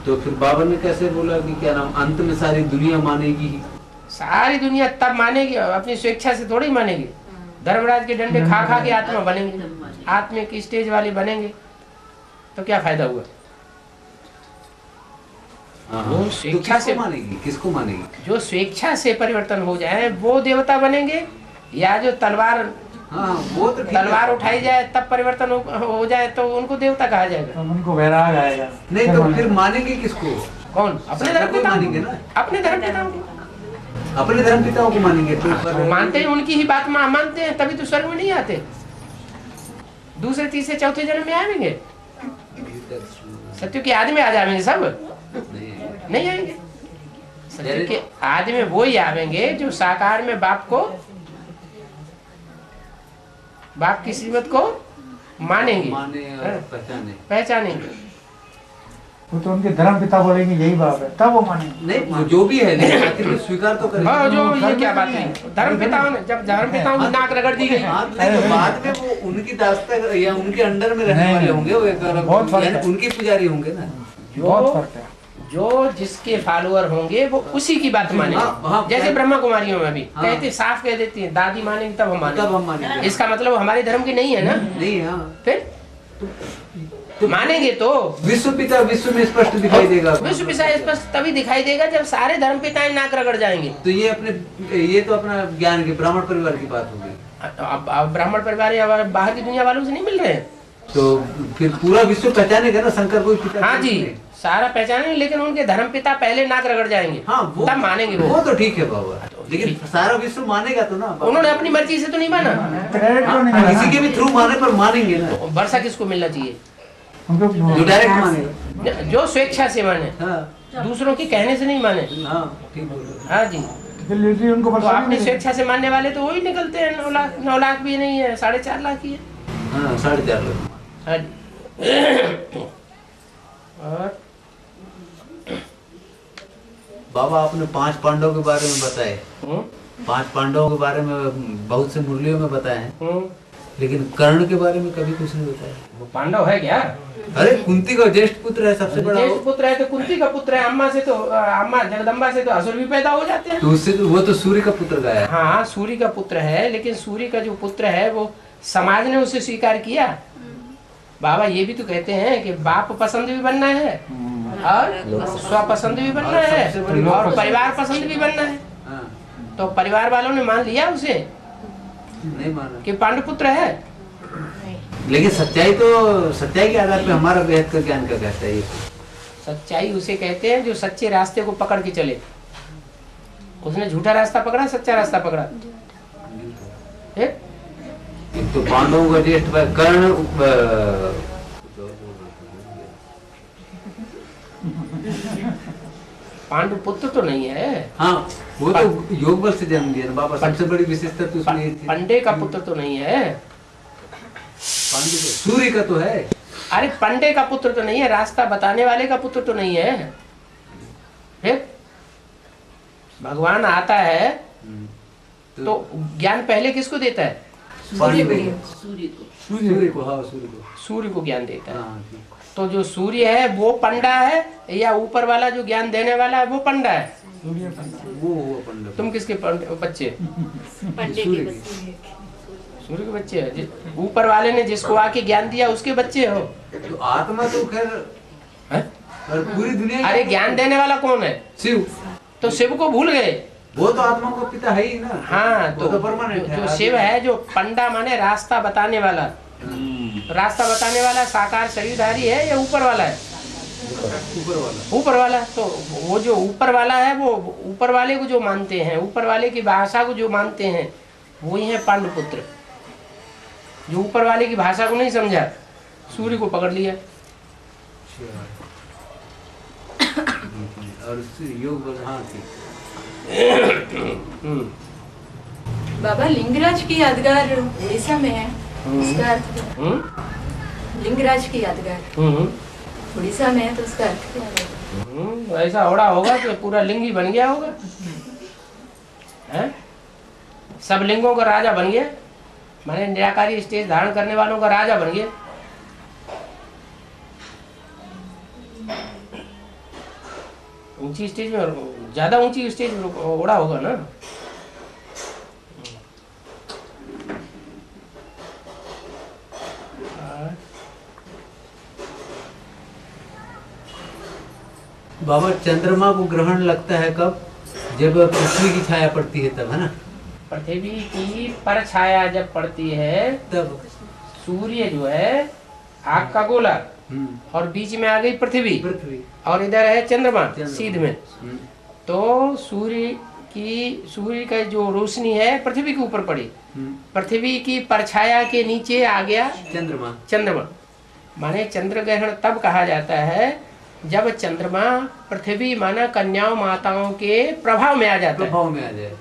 तो फिर बाबा ने कैसे बोला कि क्या नाम अंत में सारी दुनिया मानेगी? सारी दुनिया तब मानेगी, अपनी स्वेच्छा से थोड़ी मानेगी। धर्मराज के डंडे खा खा के आत्मा बनेंगे, आत्मा की स्टेज वाले बनेंगे, तो क्या फायदा हुआ? वो स्वेच्छा तो से मानेगी, किसको मानेगी? जो स्वेच्छा से परिवर्तन हो जाए वो देवता बनेंगे, या जो तलवार वो तो तलवार उठाई जाए तब परिवर्तन हो जाए तो उनको देवता कहा जाएगा। तो उनको वैराग आएगा। नहीं तो फिर मानेंगे किसको? कौन? अपने धर्म पिता मानेंगे ना, अपने धर्म पिताओं को, अपने धर्म पिताओं को मानेंगे। तो मानते हैं, उनकी ही बात मानते हैं, तभी तो स्वर्ग में नहीं आते। दूसरे तीसरे चौथे जन्म में आएंगे, सत्य के आदि में आ जाएंगे, सब नहीं आएंगे। सत्य के आदि में वो ही आवेंगे जो साकार में बाप की श्रीमत को मानेंगे, पहचानेंगे। वो तो उनके धर्म पिता बोलेंगे यही बात है, तब वो मानेंगे। नहीं जो भी है, लेकिन आखिर स्वीकार तो करेंगे। हाँ, जो ये क्या बात है, धर्म पिताओं ने, जब धर्म पिताओं की नाक रगड़ दी गई, बाद में वो उनकी दास्ता या उनके अंडर में रहने वाले होंगे, उनके पुजारी होंगे ना। बहुत फर्क है। जो जिसके फॉलोअर होंगे वो उसी की बात मानेंगे। जैसे ब्रह्मा कुमारियों में भी कहते, साफ कह देती है, दादी मानेंगे तब हम मानेंगे। इसका मतलब हमारे धर्म की नहीं है ना? नहीं। फिर तो मानेंगे तो विश्व पिता विश्व में स्पष्ट दिखाई देगा। विश्व पिता स्पष्ट तभी दिखाई देगा जब सारे धर्म पिताएं नाक रगड़ जाएंगे। तो ये तो अपना ज्ञान के ब्राह्मण परिवार की बात होगी। अब ब्राह्मण परिवार या बाहर की दुनिया वालों से नहीं मिल रहे हैं, तो फिर पूरा विश्व पहचानेगा ना शंकर को पिता। हाँ जी, सारा पहचानेंगे, लेकिन उनके धर्म पिता पहले नाक रगड़ जाएंगे। हाँ, तब मानेंगे वो तो ठीक है बाबा, लेकिन सारा विश्व मानेगा तो ना। उन्होंने अपनी मर्जी से तो नहीं माना, किसी के भी थ्रू माने पर मानेंगे ना। वर्षा किसको मिलना चाहिए? जो डायरेक्ट माने, जो स्वेच्छा से माने, दूसरों के कहने से नहीं माने। हाँ जी, उनको अपनी स्वेच्छा से मानने वाले तो वही निकलते हैं। 9 लाख भी नहीं है, 4.5 लाख ही है। 4.5 लाख। हाँ जी। और बाबा आपने 5 पांडवों के बारे में बताए, 5 पांडवों के बारे में बहुत से मुरलियों में बताए हैं, लेकिन कर्ण के बारे में कभी कुछ नहीं बताया। वो पांडव है क्या? अरे कुंती का ज्येष्ठ पुत्र है, सबसे बड़ा ज्येष्ठ पुत्र है तो कुंती का पुत्र है। अम्मा जगदम्बा से तो असुर भी पैदा हो जाते हैं। तो उससे वो तो सूर्य का पुत्र का है। हाँ, सूर्य का पुत्र है, लेकिन सूर्य का जो पुत्र है वो समाज ने उसे स्वीकार किया। बाबा ये भी तो कहते हैं कि बाप पसंद भी बनना है और स्वपसंद भी बनना है और परिवार पसंद भी बनना है। तो परिवार वालों ने मान लिया उसे, नहीं माना कि पांडुपुत्र है। लेकिन सच्चाई के आधार पे हमारा वेद का ज्ञान क्या कहता है? सच्चाई उसे कहते हैं जो सच्चे रास्ते को पकड़ के चले। उसने झूठा रास्ता पकड़ा, सच्चा रास्ता पकड़ा। तो पांडवों का ज्येष्ठ भाई कर्ण पांडु पुत्र तो नहीं है। हाँ, वो तो योग बल से जन्म दिया बाबा। सबसे बड़ी विशेषता तो उसमें थी। पंडे का पुत्र तो नहीं है। सूर्य का तो है। अरे पंडे का पुत्र तो नहीं है, रास्ता बताने वाले का पुत्र तो नहीं है। भगवान आता है तो ज्ञान पहले किसको देता है? सूर्य को ज्ञान देता है। तो जो सूर्य है वो पंडा है या ऊपर वाला जो ज्ञान देने वाला है वो पंडा है? वो पंडा। तुम किसके बच्चे? सूर्य के बच्चे है। ऊपर वाले ने जिसको आके ज्ञान दिया उसके बच्चे हो। तो आत्मा तो खैर पूरी दुनिया। अरे ज्ञान देने वाला कौन है? शिव। तो शिव को भूल गए वो तो आत्मा को पिता है ही ना। हाँ, तो परमानेंट है। जो शिव है, जो पंडा माने रास्ता बताने वाला, रास्ता बताने वाला साकार शरीरधारी है या ऊपर वाला है? ऊपर वाला। तो वो जो ऊपर वाला है, वो ऊपर वाले को जो मानते हैं, ऊपर वाले की भाषा को जो मानते हैं, वही है पांडुपुत्र। जो ऊपर वाले की भाषा को नहीं समझा, सूर्य को पकड़ लिया। और योग बाबा लिंगराज की यादगार उड़ीसा में है, उसका अर्थ क्या है? लिंगराज की यादगार उड़ीसा में है, तो उसका अर्थ क्या है? ऐसा ओड़ा होगा तो पूरा लिंग ही बन गया होगा है? सब लिंगों का राजा बन गया, माने निराकारी स्टेज धारण करने वालों का राजा बन गया। ऊंची स्टेज में, ज्यादा ऊंची स्टेज में ओड़ा होगा ना। बाबा चंद्रमा को ग्रहण लगता है कब? जब पृथ्वी की छाया पड़ती है तब, है ना? पृथ्वी की परछाया जब पड़ती है तब सूर्य जो है आग का गोला, और बीच में आ गई पृथ्वी, और इधर है चंद्रमा सीध में। तो सूर्य का जो रोशनी है पृथ्वी के ऊपर पड़ी, पृथ्वी की परछाया के नीचे आ गया चंद्रमा। माने चंद्र ग्रहण तब कहा जाता है जब चंद्रमा पृथ्वी माना कन्याओं माताओं के प्रभाव में आ जाता है। प्रभाव में आ जाए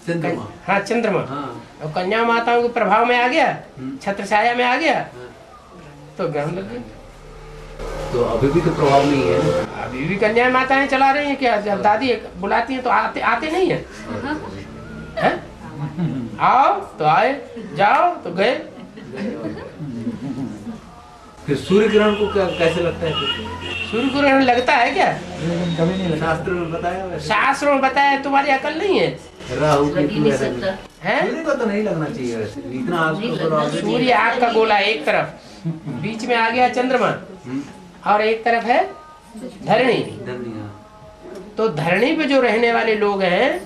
चंद्रमा। हाँ, चंद्रमा। और कन्या माताओं के प्रभाव में आ गया, छत्र छाया में आ गया, तो ग्रहण लग गया। तो अभी भी तो प्रभाव नहीं है। अभी भी कन्या माताएं चला रही हैं क्या? जब दादी बुलाती हैं तो आते नहीं है, है? आओ तो आए, जाओ तो गए। फिर सूर्य ग्रहण को कैसे लगता है? सूर्य ग्रहण लगता है क्या? कभी नहीं लगा। शास्त्र में बताया, शास्त्रों में बताया, तुम्हारी अकल नहीं है। राहु सूर्य को तो नहीं लगना चाहिए वैसे, इतना आग। सूर्य आग का गोला एक तरफ, बीच में आ गया चंद्रमा, और एक तरफ है धरणी। तो धरणी पे जो रहने वाले लोग हैं,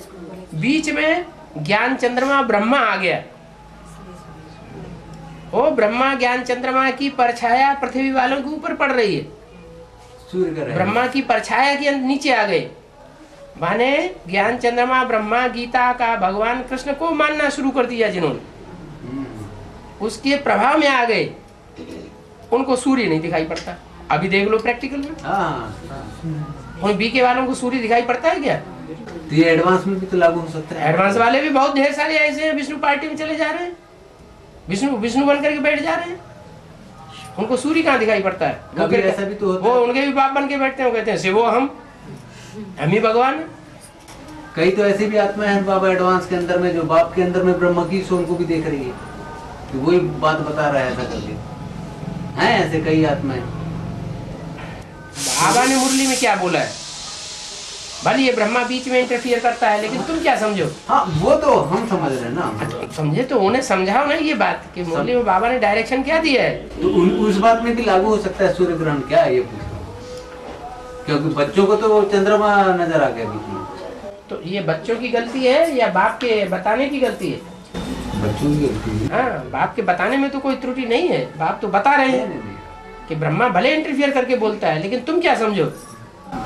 बीच में ज्ञान चंद्रमा ब्रह्मा आ गया। वो ब्रह्मा ज्ञान चंद्रमा की परछाया पृथ्वी वालों के ऊपर पड़ रही है। ब्रह्मा की परछाया के नीचे आ गए, माने ज्ञान चंद्रमा ब्रह्मा गीता का भगवान कृष्ण को मानना शुरू कर दिया जिन्होंने, उसके प्रभाव में आ गए। उनको सूर्य नहीं दिखाई पड़ता। अभी देख लो प्रैक्टिकल में, उन बीके वालों को सूर्य दिखाई पड़ता है क्या? तो ये एडवांस में भी तो लागू हो सकता है। एडवांस वाले भी बहुत ढेर सारे ऐसे हैं, विष्णु पार्टी में चले जा रहे हैं, विष्णु बन करके बैठ जा रहे हैं, उनको सूर्य कहाँ दिखाई पड़ता है? कभी ऐसा भी तो होता वो है। उनके भी बाप बन के बैठते हैं, वो कहते हैं शिवो हम ही भगवान। कई तो ऐसी भी आत्मा है बाबा एडवांस के अंदर में, जो बाप के अंदर में ब्रह्म की सोल को भी देख रही है, तो वही बात बता रहा है ऐसा करके। हैं ऐसे कई आत्माएं। बाबा ने मुरली में क्या बोला है? भले ये ब्रह्मा बीच में इंटरफियर करता है, लेकिन तुम क्या समझो? हाँ, वो तो हम समझ रहे हैं ना। समझे तो उन्हें समझाओ ना ये बात कि मुरली में बाबा ने डायरेक्शन क्या दिया है। तो उस बात में भी लागू हो सकता है सूर्य ग्रहण क्या है ये पूछो, क्योंकि बच्चों को तो चंद्रमा नजर आ गया बीच में। तो ये बच्चों की गलती है या बाप के बताने की गलती है? बच्चों की गलती है। हाँ, बाप के बताने में तो कोई त्रुटि नहीं है। बाप तो बता रहे हैं कि ब्रह्मा भले इंटरफियर करके बोलता है, लेकिन तुम क्या समझो?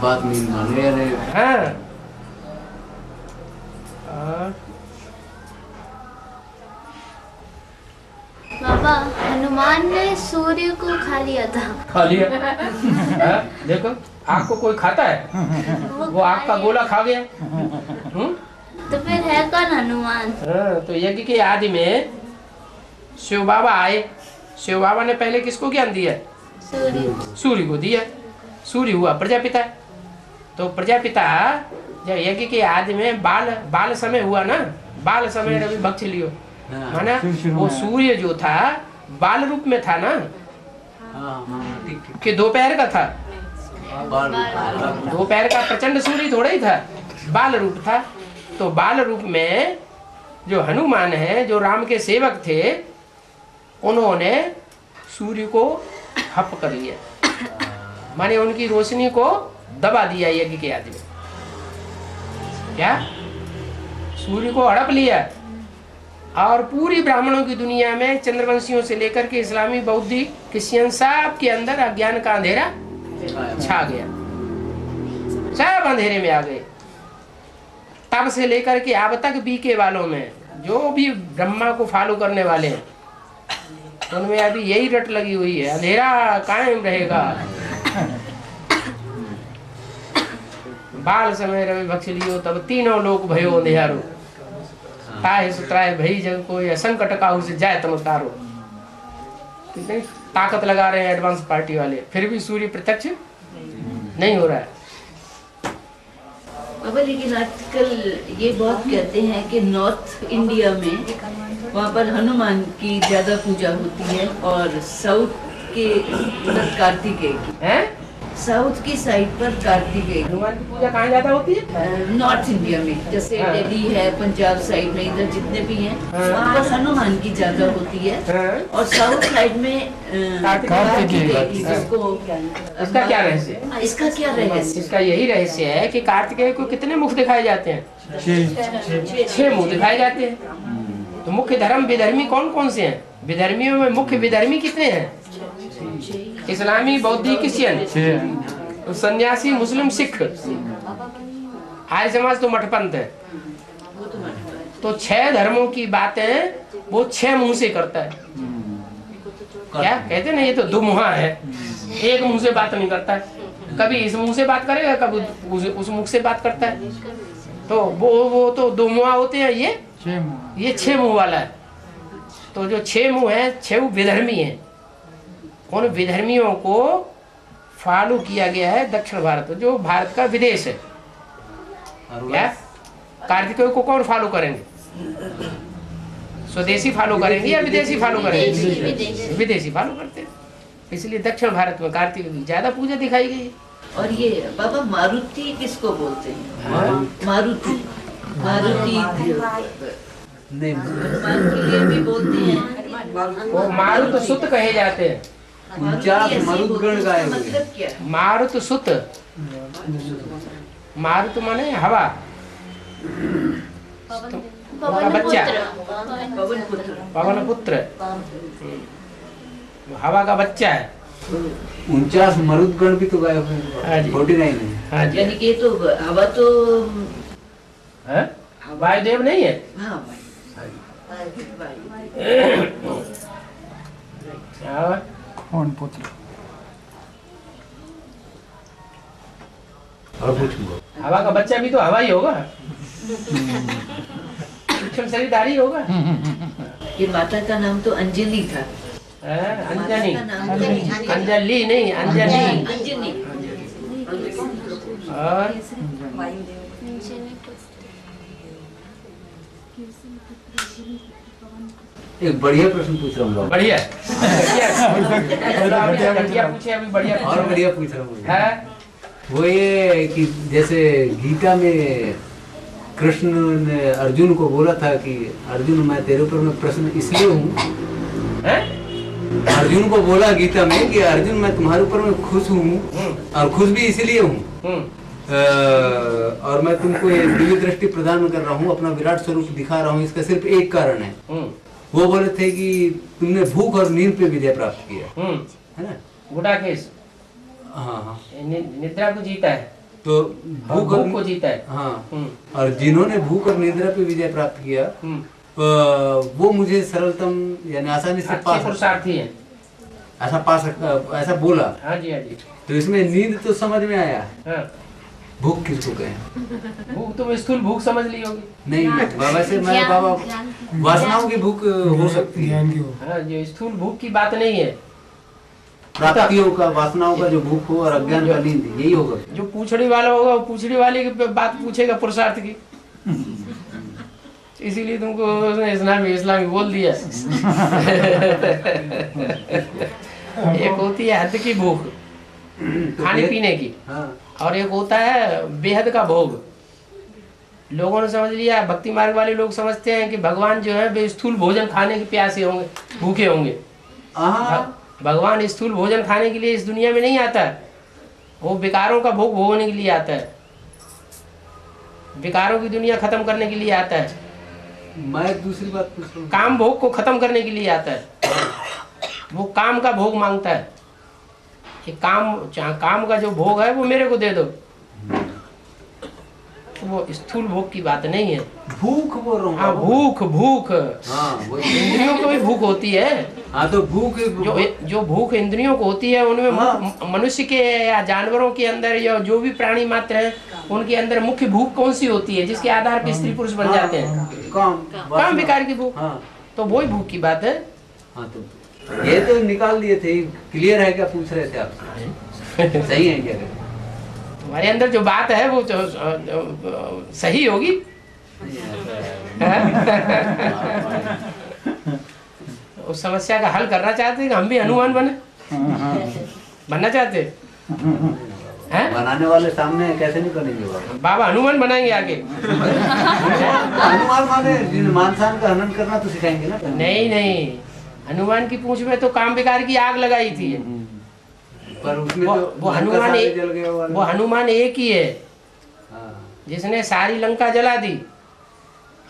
बात नहीं मान रहे। हाँ, बाबा हनुमान ने सूर्य को खा लिया था। खा लिया? देखो, आग को कोई खाता है? वो आग का गोला खा गया। तो फिर है कौन हनुमान? तो यज्ञ के आदि में शिव बाबा आए। शिव बाबा ने पहले किसको ज्ञान दिया? सूर्य को दिया। सूर्य हुआ प्रजापिता। तो प्रजापिता जब यज्ञ के आदि में बाल समय हुआ ना, बाल समय रवि भक्ष लियो, माना वो सूर्य जो था बाल रूप में था ना, कि दोपहर का था। दोपहर का प्रचंड सूर्य थोड़ा ही था, बाल रूप था। तो बाल रूप में जो हनुमान है, जो राम के सेवक थे, उन्होंने सूर्य को हप कर लिया, माने उनकी रोशनी को दबा दिया यज्ञ के आदि में। क्या सूर्य को हड़प लिया और पूरी ब्राह्मणों की दुनिया में चंद्रवंशियों से लेकर के इस्लामी, बौद्धी, क्रिश्चियन, सब के अंदर अज्ञान का अंधेरा छा गया, सब अंधेरे में आ गए। तब से लेकर के अब तक बीके वालों में जो भी ब्रह्मा को फॉलो करने वाले हैं उनमें अभी यही रट लगी हुई है, अंधेरा कायम रहेगा। बाल समय रवि भक्ष लियो तब तीनों लोक भयो अंधेरो, ताहे सुत्राय भई जग को या संकट काहू से जाए तम तारो। नहीं, ताकत लगा रहे हैं एडवांस पार्टी वाले, फिर भी सूर्य प्रत्यक्ष नहीं हो रहा है। बाबा लेकिन आजकल ये बहुत कहते हैं कि नॉर्थ इंडिया में वहाँ पर हनुमान की ज्यादा पूजा होती है और साउथ के उधर कार्तिकेय की है। साउथ की साइड पर कार्तिकेय हनुमान की पूजा कहाँ ज्यादा होती है? नॉर्थ इंडिया में, जैसे दिल्ली है, पंजाब साइड में, इधर जितने भी हैं वहाँ पर हनुमान की ज्यादा होती है और साउथ साइड में कार्तिकेय की। जिसको इसका क्या रहस्य है? इसका क्या रहस्य? इसका यही रहस्य है कि कार्तिकेय को कितने मुख दिखाए जाते हैं? 6 मुख दिखाए जाते हैं। तो मुख्य धर्म विधर्मी कौन कौन से हैं? विधर्मियों में मुख्य विधर्मी कितने हैं? इस्लामी, बौद्धी, क्रिश्चियन, सन्यासी, मुस्लिम, सिख, आर्य समाज तो मठपंथ है। तो 6 धर्मों की बातें वो 6 मुंह से करता है। क्या कहते ना, ये तो दुमुहा है, एक मुंह से बात नहीं करता है। कभी इस मुंह से बात करेगा, कभी उस मुंह से बात करता है। तो वो तो दुमुहा होते हैं, ये 6 मुंह वाला है। तो जो 6 मुंह है, 6 विधर्मी है। उन विधर्मियों को फॉलो किया गया है दक्षिण भारत, जो भारत का विदेश है। क्या कार्तिकेय को कौन फॉलो करेंगे? स्वदेशी फॉलो करेंगे या विदेशी फॉलो करेंगे? विदेशी फॉलो करते हैं। इसलिए दक्षिण भारत में कार्तिकेय की ज्यादा पूजा दिखाई गई है। और ये बाबा मारुति किसको बोलते हैं? मारुति नहीं, हनुमान के लिए भी बोलते हैं। वो मारुत सुत कहे जाते हैं। 49 मरुदगण गाए हुए। मतलब क्या? मारुत सुत, मारुत माने हवा, बच्चा, पवन पुत्र, हवा का बच्चा है। 49 मरुदगण भी तो गाए हुए हैं, 49 है। यानी कि तो हवा तो वायुदेव नहीं है। हाँ, कौन पुत्र और पूछूंगा, हवा का बच्चा भी तो हवा ही होगा, सूक्ष्म शरीरधारी होगा। ये माता का नाम तो अंजलि था। अंजनी, अंजलि नहीं, अंजनी। और एक बढ़िया प्रश्न पूछ रहा हूँ। बढ़िया पूछे, अभी बढ़िया और बढ़िया पूछ रहा हूँ। वो ये कि जैसे गीता में कृष्ण ने अर्जुन को बोला था कि अर्जुन मैं तेरे ऊपर में प्रश्न इसलिए हूँ, अर्जुन को बोला गीता में कि अर्जुन मैं तुम्हारे ऊपर में खुश हूँ और खुश भी इसलिए हूँ और मैं तुमको ये दिव्य दृष्टि प्रदान कर रहा हूँ, अपना विराट स्वरूप दिखा रहा हूँ। इसका सिर्फ एक कारण है। वो बोले थे कि तुमने भूख और नींद पे विजय प्राप्त किया है ना। गुडाकेश, हाँ, निद्रा को जीता है, तो भूख को जीता है। हाँ, और जिन्होंने भूख और निद्रा पे विजय प्राप्त किया वो मुझे सरलतम यानी आसानी से पुरुषार्थी है, ऐसा बोला। हाँ जी, हाँ जी। तो इसमें नींद तो समझ में आया। हाँ। भूख किसको कहें? भूख तुम स्थूल भूख समझ ली होगी। नहीं बाबा से मैं बाबा वासनाओं की भूख हो सकती है। हाँ, जो स्थूल भूख की बात नहीं है, प्राप्तियों का, वासनाओं का जो भूख हो और अज्ञान का नींद, यही होगा। जो पूछड़ी वाला होगा वो पूछड़ी वाले की बात पूछेगा पुरुषार्थ की, इसीलिए तुमको उसने इस्लामी बोल दिया। एक होती है हद की भूख खाने पीने की, और एक होता है बेहद का भोग। लोगों ने समझ लिया, भक्ति मार्ग वाले लोग समझते हैं कि भगवान जो है वे स्थूल भोजन खाने के प्यासे होंगे, भूखे होंगे। भगवान स्थूल भोजन खाने के लिए इस दुनिया में नहीं आता, वो विकारों का भोग भोगने के लिए आता है। विकारों की दुनिया खत्म करने के लिए आता है। मैं दूसरी बात पूछ रहा हूँ, काम भोग को खत्म करने के लिए आता है। वो काम का भोग मांगता है कि काम का जो भोग है वो मेरे को दे दो। तो वो स्थूल भोग की बात नहीं है। भूख बोल रहा हूँ। हाँ, भूख। हाँ, इंद्रियों को भी भूख होती है। हाँ, तो भूख जो भूख इंद्रियों को होती है उनमें मनुष्य के या जानवरों के अंदर या जो भी प्राणी मात्र हैं उनके अंदर मुख्य भूख कौन सी होती है जिसके आधार पर स्त्री पुरुष बन जाते हैं? काम विकार की भूख। तो वही भूख की बात है। हाँ, तो ये तो निकाल दिए थे। क्लियर है क्या पूछ रहे थे आपसे? सही है क्या? तुम्हारे अंदर जो बात है वो सही होगी। उस समस्या का हल करना चाहते हैं कि हम भी हनुमान बनना चाहते हैं। बनाने वाले सामने कैसे नहीं बनेंगे बाबा हनुमान बनाएंगे आगे। हनुमान माने मानसान का हनन करना तो सिखाएंगे ना? नहीं, हनुमान की पूंछ में तो काम विकार की आग लगाई थी। पर उसमें वो हनुमान एक ही है जिसने सारी लंका जला दी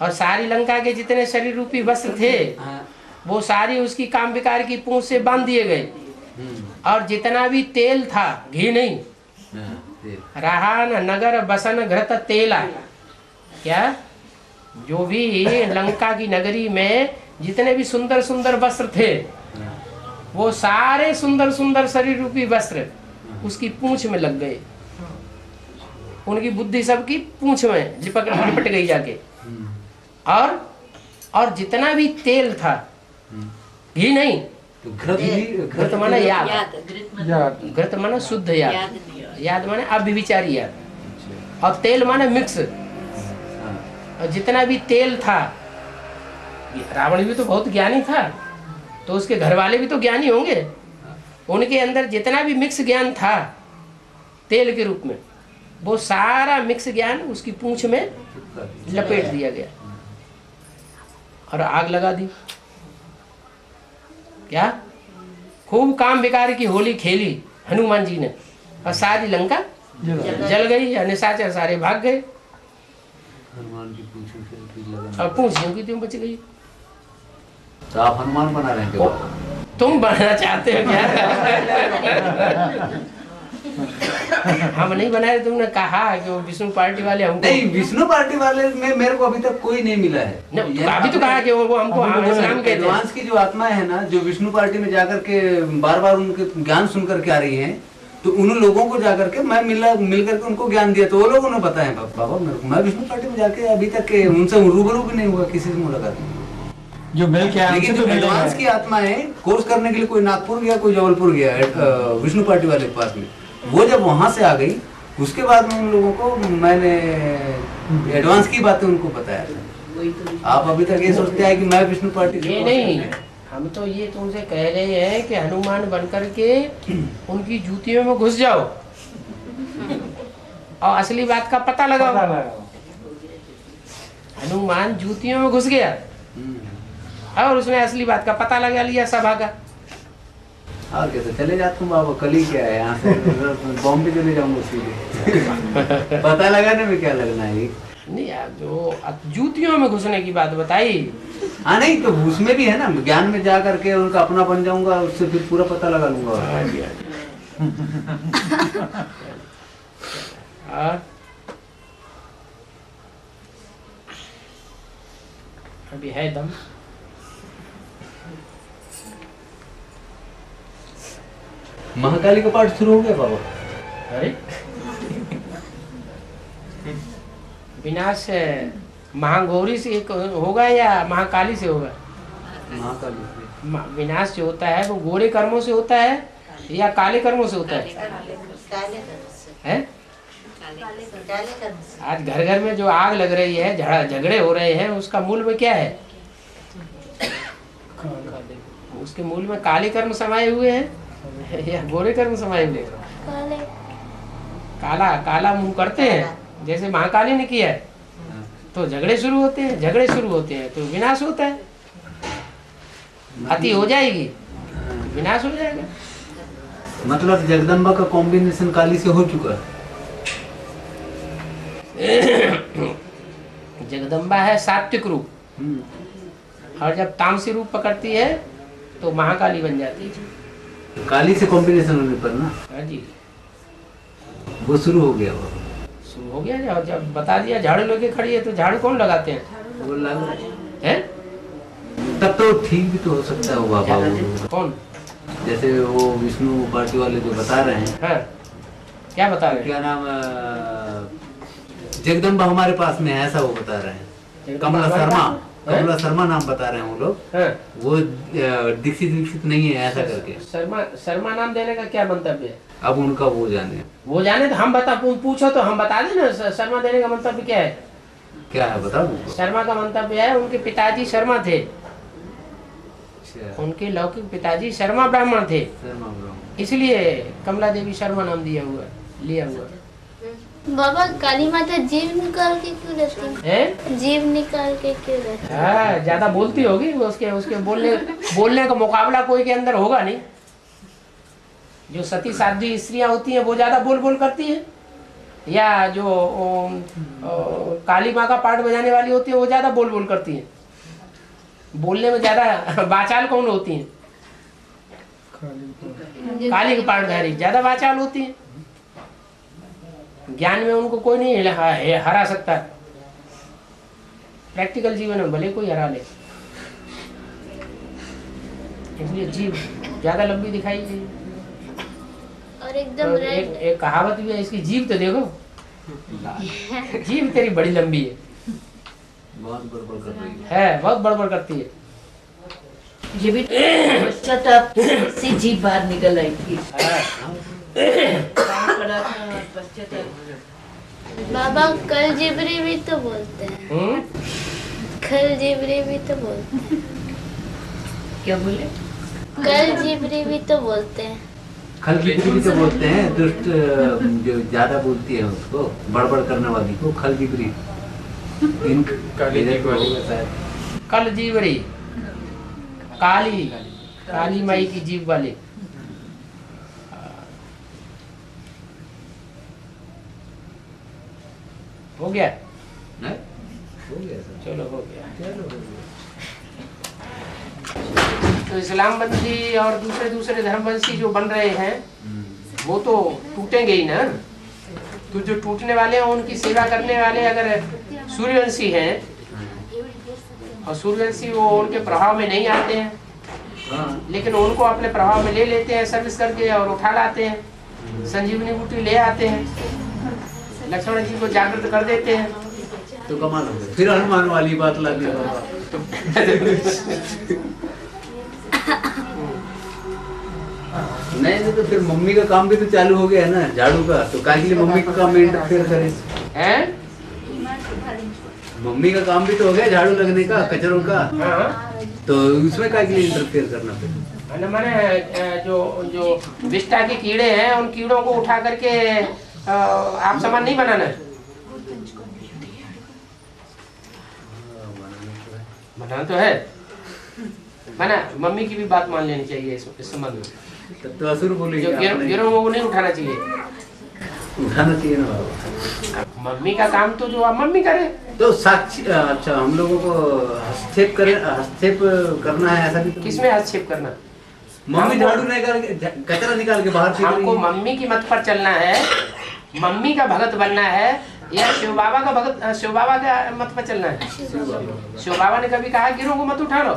और सारी लंका के जितने शरीर रूपी वस्त्र थे वो सारी उसकी काम विकार की पूंछ से बांध दिए गए। और जितना भी तेल था, घी नहीं, रहा न नगर बसन घृत तेला, क्या जो भी लंका की नगरी में जितने भी सुंदर सुंदर वस्त्र थे वो सारे सुंदर सुंदर शरीर रूपी वस्त्र उसकी पूंछ में लग गए। उनकी बुद्धि सबकी पूंछ में लिपट गई जाके। और जितना भी तेल था, घी नहीं, घृत माना याद, घृत माना शुद्ध याद, याद माने अव्यभिचारी याद, और तेल माने मिक्स। और जितना भी तेल था, रावण भी तो बहुत ज्ञानी था तो उसके घर वाले भी तो ज्ञानी होंगे। उनके अंदर जितना भी मिक्स ज्ञान था तेल के रूप में वो सारा मिक्स ज्ञान उसकी पूंछ में लपेट दिया गया और आग लगा दी। क्या खूब काम विकार की होली खेली हनुमान जी ने और सारी लंका जल गई। निशाचर सारे भाग गए और पूंछ यूं की त्यों बच गई। तो आप हनुमान बना रहे हैं? तुम बनना चाहते हो क्या? हम नहीं बनाए। तुमने कहा कि वो विष्णु पार्टी वाले हमको नहीं, विष्णु पार्टी वाले में मेरे को अभी तक कोई नहीं मिला है। अभी तो कहा कि वो हमको एडवांस की जो आत्माएं है ना, जो विष्णु पार्टी में जाकर के बार बार उनके ज्ञान सुन करके आ रही हैं, तो उन लोगों को जाकर के मैं मिल करके उनको ज्ञान दिया तो वो लोगों ने बताया बाबा मेरे को। मैं विष्णु पार्टी में जाके अभी तक उनसे रूबरू भी नहीं हुआ, किसी से मुलाकात नहीं जो मिल के। लेकिन जो एडवांस की आत्माएं कोर्स करने के लिए कोई नागपुर गया, कोई जबलपुर गया विष्णु पार्टी वाले के पास में, वो जब वहां से आ गई उसके बाद में उन लोगों को मैंने एडवांस की बातें उनको बताया था। आप अभी तक ये सोचते हैं कि मैं विष्णु पार्टी ये नहीं, हम तो ये तुमसे कह रहे हैं कि हनुमान बनकर के उनकी जूतियों में घुस जाओ और असली बात का पता लगाओ। हनुमान जूतियों में घुस गया और उसने असली बात का पता लगा लिया सभा का। और कैसे चले जाता हूँ बाबा, कल ही क्या है, यहाँ से बॉम्बे चले जाऊंगा सीधे। पता लगाने में क्या लगना है? नहीं यार, जो जूतियों में घुसने की बात बताई। हाँ नहीं, तो उसमें भी है ना, ज्ञान में जा करके उनका अपना बन जाऊंगा, उससे फिर पूरा पता लगा लूंगा। अभी है दम। महाकाली का पाठ शुरू हो गया बाबा? अरे विनाश महागौरी से एक होगा या महाकाली से होगा? महाकाली से। विनाश जो होता है वो गोरे कर्मों से होता है या काले कर्मों से होता है? आज घर घर में जो आग लग रही है, झगड़े हो रहे हैं, उसका मूल में क्या है? उसके मूल में काले कर्म समाये हुए हैं या गोरे कर्म समाये हुए? काला मुंह करते हैं जैसे महाकाली ने किया है तो झगड़े शुरू होते हैं तो विनाश होता है। अति हो जाएगी विनाश हो जाएगा। मतलब जगदम्बा का कॉम्बिनेशन काली से हो चुका है। जगदम्बा है सात्विक रूप, और जब तामसी रूप पकड़ती है तो महाकाली बन जाती है। काली से कॉम्बिनेशन होने पर ना, हाँ जी, वो शुरू हो गया। वो शुरू हो गया। जब बता दिया झाड़ू लेके खड़ी है तो झाड़ू कौन लगाते हैं? वो लग है, तब तो ठीक भी तो हो सकता है वो बाबा। कौन? जैसे वो विष्णु पार्टी वाले जो बता रहे हैं। हाँ, क्या बता रहे हैं? क्या नाम, जगदम्बा हमारे पास में है, ऐसा वो बता रहे हैं। कमला शर्मा नाम बता रहे हैं वो लोग। वो दीक्षित नहीं है ऐसा करके। शर्मा नाम देने का क्या मंतव्य है? अब उनका वो जाने तो हम बता, पूछो तो हम बता दें ना। शर्मा देने का मंतव्य क्या है? क्या है बताओ। शर्मा का मंतव्य है, उनके पिताजी शर्मा थे। उनके लौकिक पिताजी शर्मा ब्राह्मण थे, इसलिए कमला देवी शर्मा नाम लिया हुआ। बाबा काली माता जीव निकाल के क्यों रहती है? जीव निकाल के क्यों रहती है? हाँ, ज्यादा बोलती होगी, उसके बोलने का मुकाबला कोई के अंदर होगा नहीं। जो सती साध्वी स्त्रियां होती हैं वो ज्यादा बोल करती हैं, या जो काली माँ का पार्ट बजाने वाली होती है वो ज्यादा बोल करती हैं। बोलने में ज्यादा वाचाल कौन होती हैं? काली के पार्टधारी ज्यादा वाचाल होती हैं। ज्ञान में उनको कोई नहीं हरा सकता। प्रैक्टिकल जीवन में भले कोई हरा ले, इसलिए जीव ज्यादा लंबी दिखाई गई। और एकदम एक कहावत भी है इसकी, जीव तो देखो, जीव तेरी बड़ी लंबी है, बहुत बड़बड़ कर रही है, बहुत बड़बड़ करती है। ये भी पश्चाताप से जीभ बाहर निकल आई थी। बाबा कल जिबरी भी तो बोलते हैं। कल जिबरी भी तो बोलते हैं। क्या बोले? कल जिबरी भी तो बोलते हैं। खल जिबरी भी तो बोलते हैं। दुष्ट जो ज्यादा बोलती है उसको, बड़बड़ करने वाली को खल जिबरी। कल जीवरी, काली माई की जीव वाले। हो गया? चलो हो गया। तो इस्लामबंदी और दूसरे धर्मवंशी जो बन रहे हैं वो तो टूटेंगे ही ना। तो जो टूटने वाले हैं उनकी सेवा करने वाले अगर सूर्यवंशी हैं, और सूर्यवंशी वो उनके प्रभाव में नहीं आते हैं, लेकिन उनको अपने प्रभाव में ले लेते हैं सर्विस करके, और उठा लाते हैं, संजीवनी बूटी ले आते हैं, लक्ष्मण जी को जागृत कर देते हैं। तो कमाल हो गया। फिर हनुमान वाली बात लगी। नहीं तो फिर मम्मी का काम भी तो चालू हो गया है ना, झाड़ू का। तो काहे के लिए मम्मी का काम में इंटरफेयर करे? हैं? मम्मी का काम भी तो हो गया झाड़ू लगने का, कचरों का। तो उसमें काहे के लिए इंटरफेयर करना फिर? मैंने जो विष्टा के कीड़े हैं उन कीड़ों को उठा करके आप सामान नहीं बनाना है। बनाना तो है, माना मम्मी की भी बात मान लेनी चाहिए इस संबंध में। तब तो असुर बोलेंगे, गिरोह को नहीं उठाना चाहिए। उठाना चाहिए ना बाबा। मम्मी का काम तो जो आप मम्मी करे तो साक्षी। अच्छा, हम लोगों को हस्तक्षेप करना है, ऐसा भी तो। किसमें हस्तक्षेप करना? मम्मी झाड़ू निकाल के, कचरा निकाल के बाहर। हमको मम्मी की मत पर चलना है, मम्मी का भगत बनना है, या शिव बाबा का भगत, शिव बाबा का मत पर चलना है? शिव बाबा ने कभी कहा गिरोह को मत उठा लो?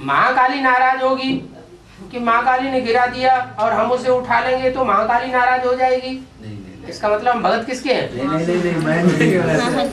महाकाली नाराज होगी कि महाकाली ने गिरा दिया और हम उसे उठा लेंगे तो महाकाली नाराज हो जाएगी। इसका मतलब हम भगत किसके हैं? नहीं, मैं नहीं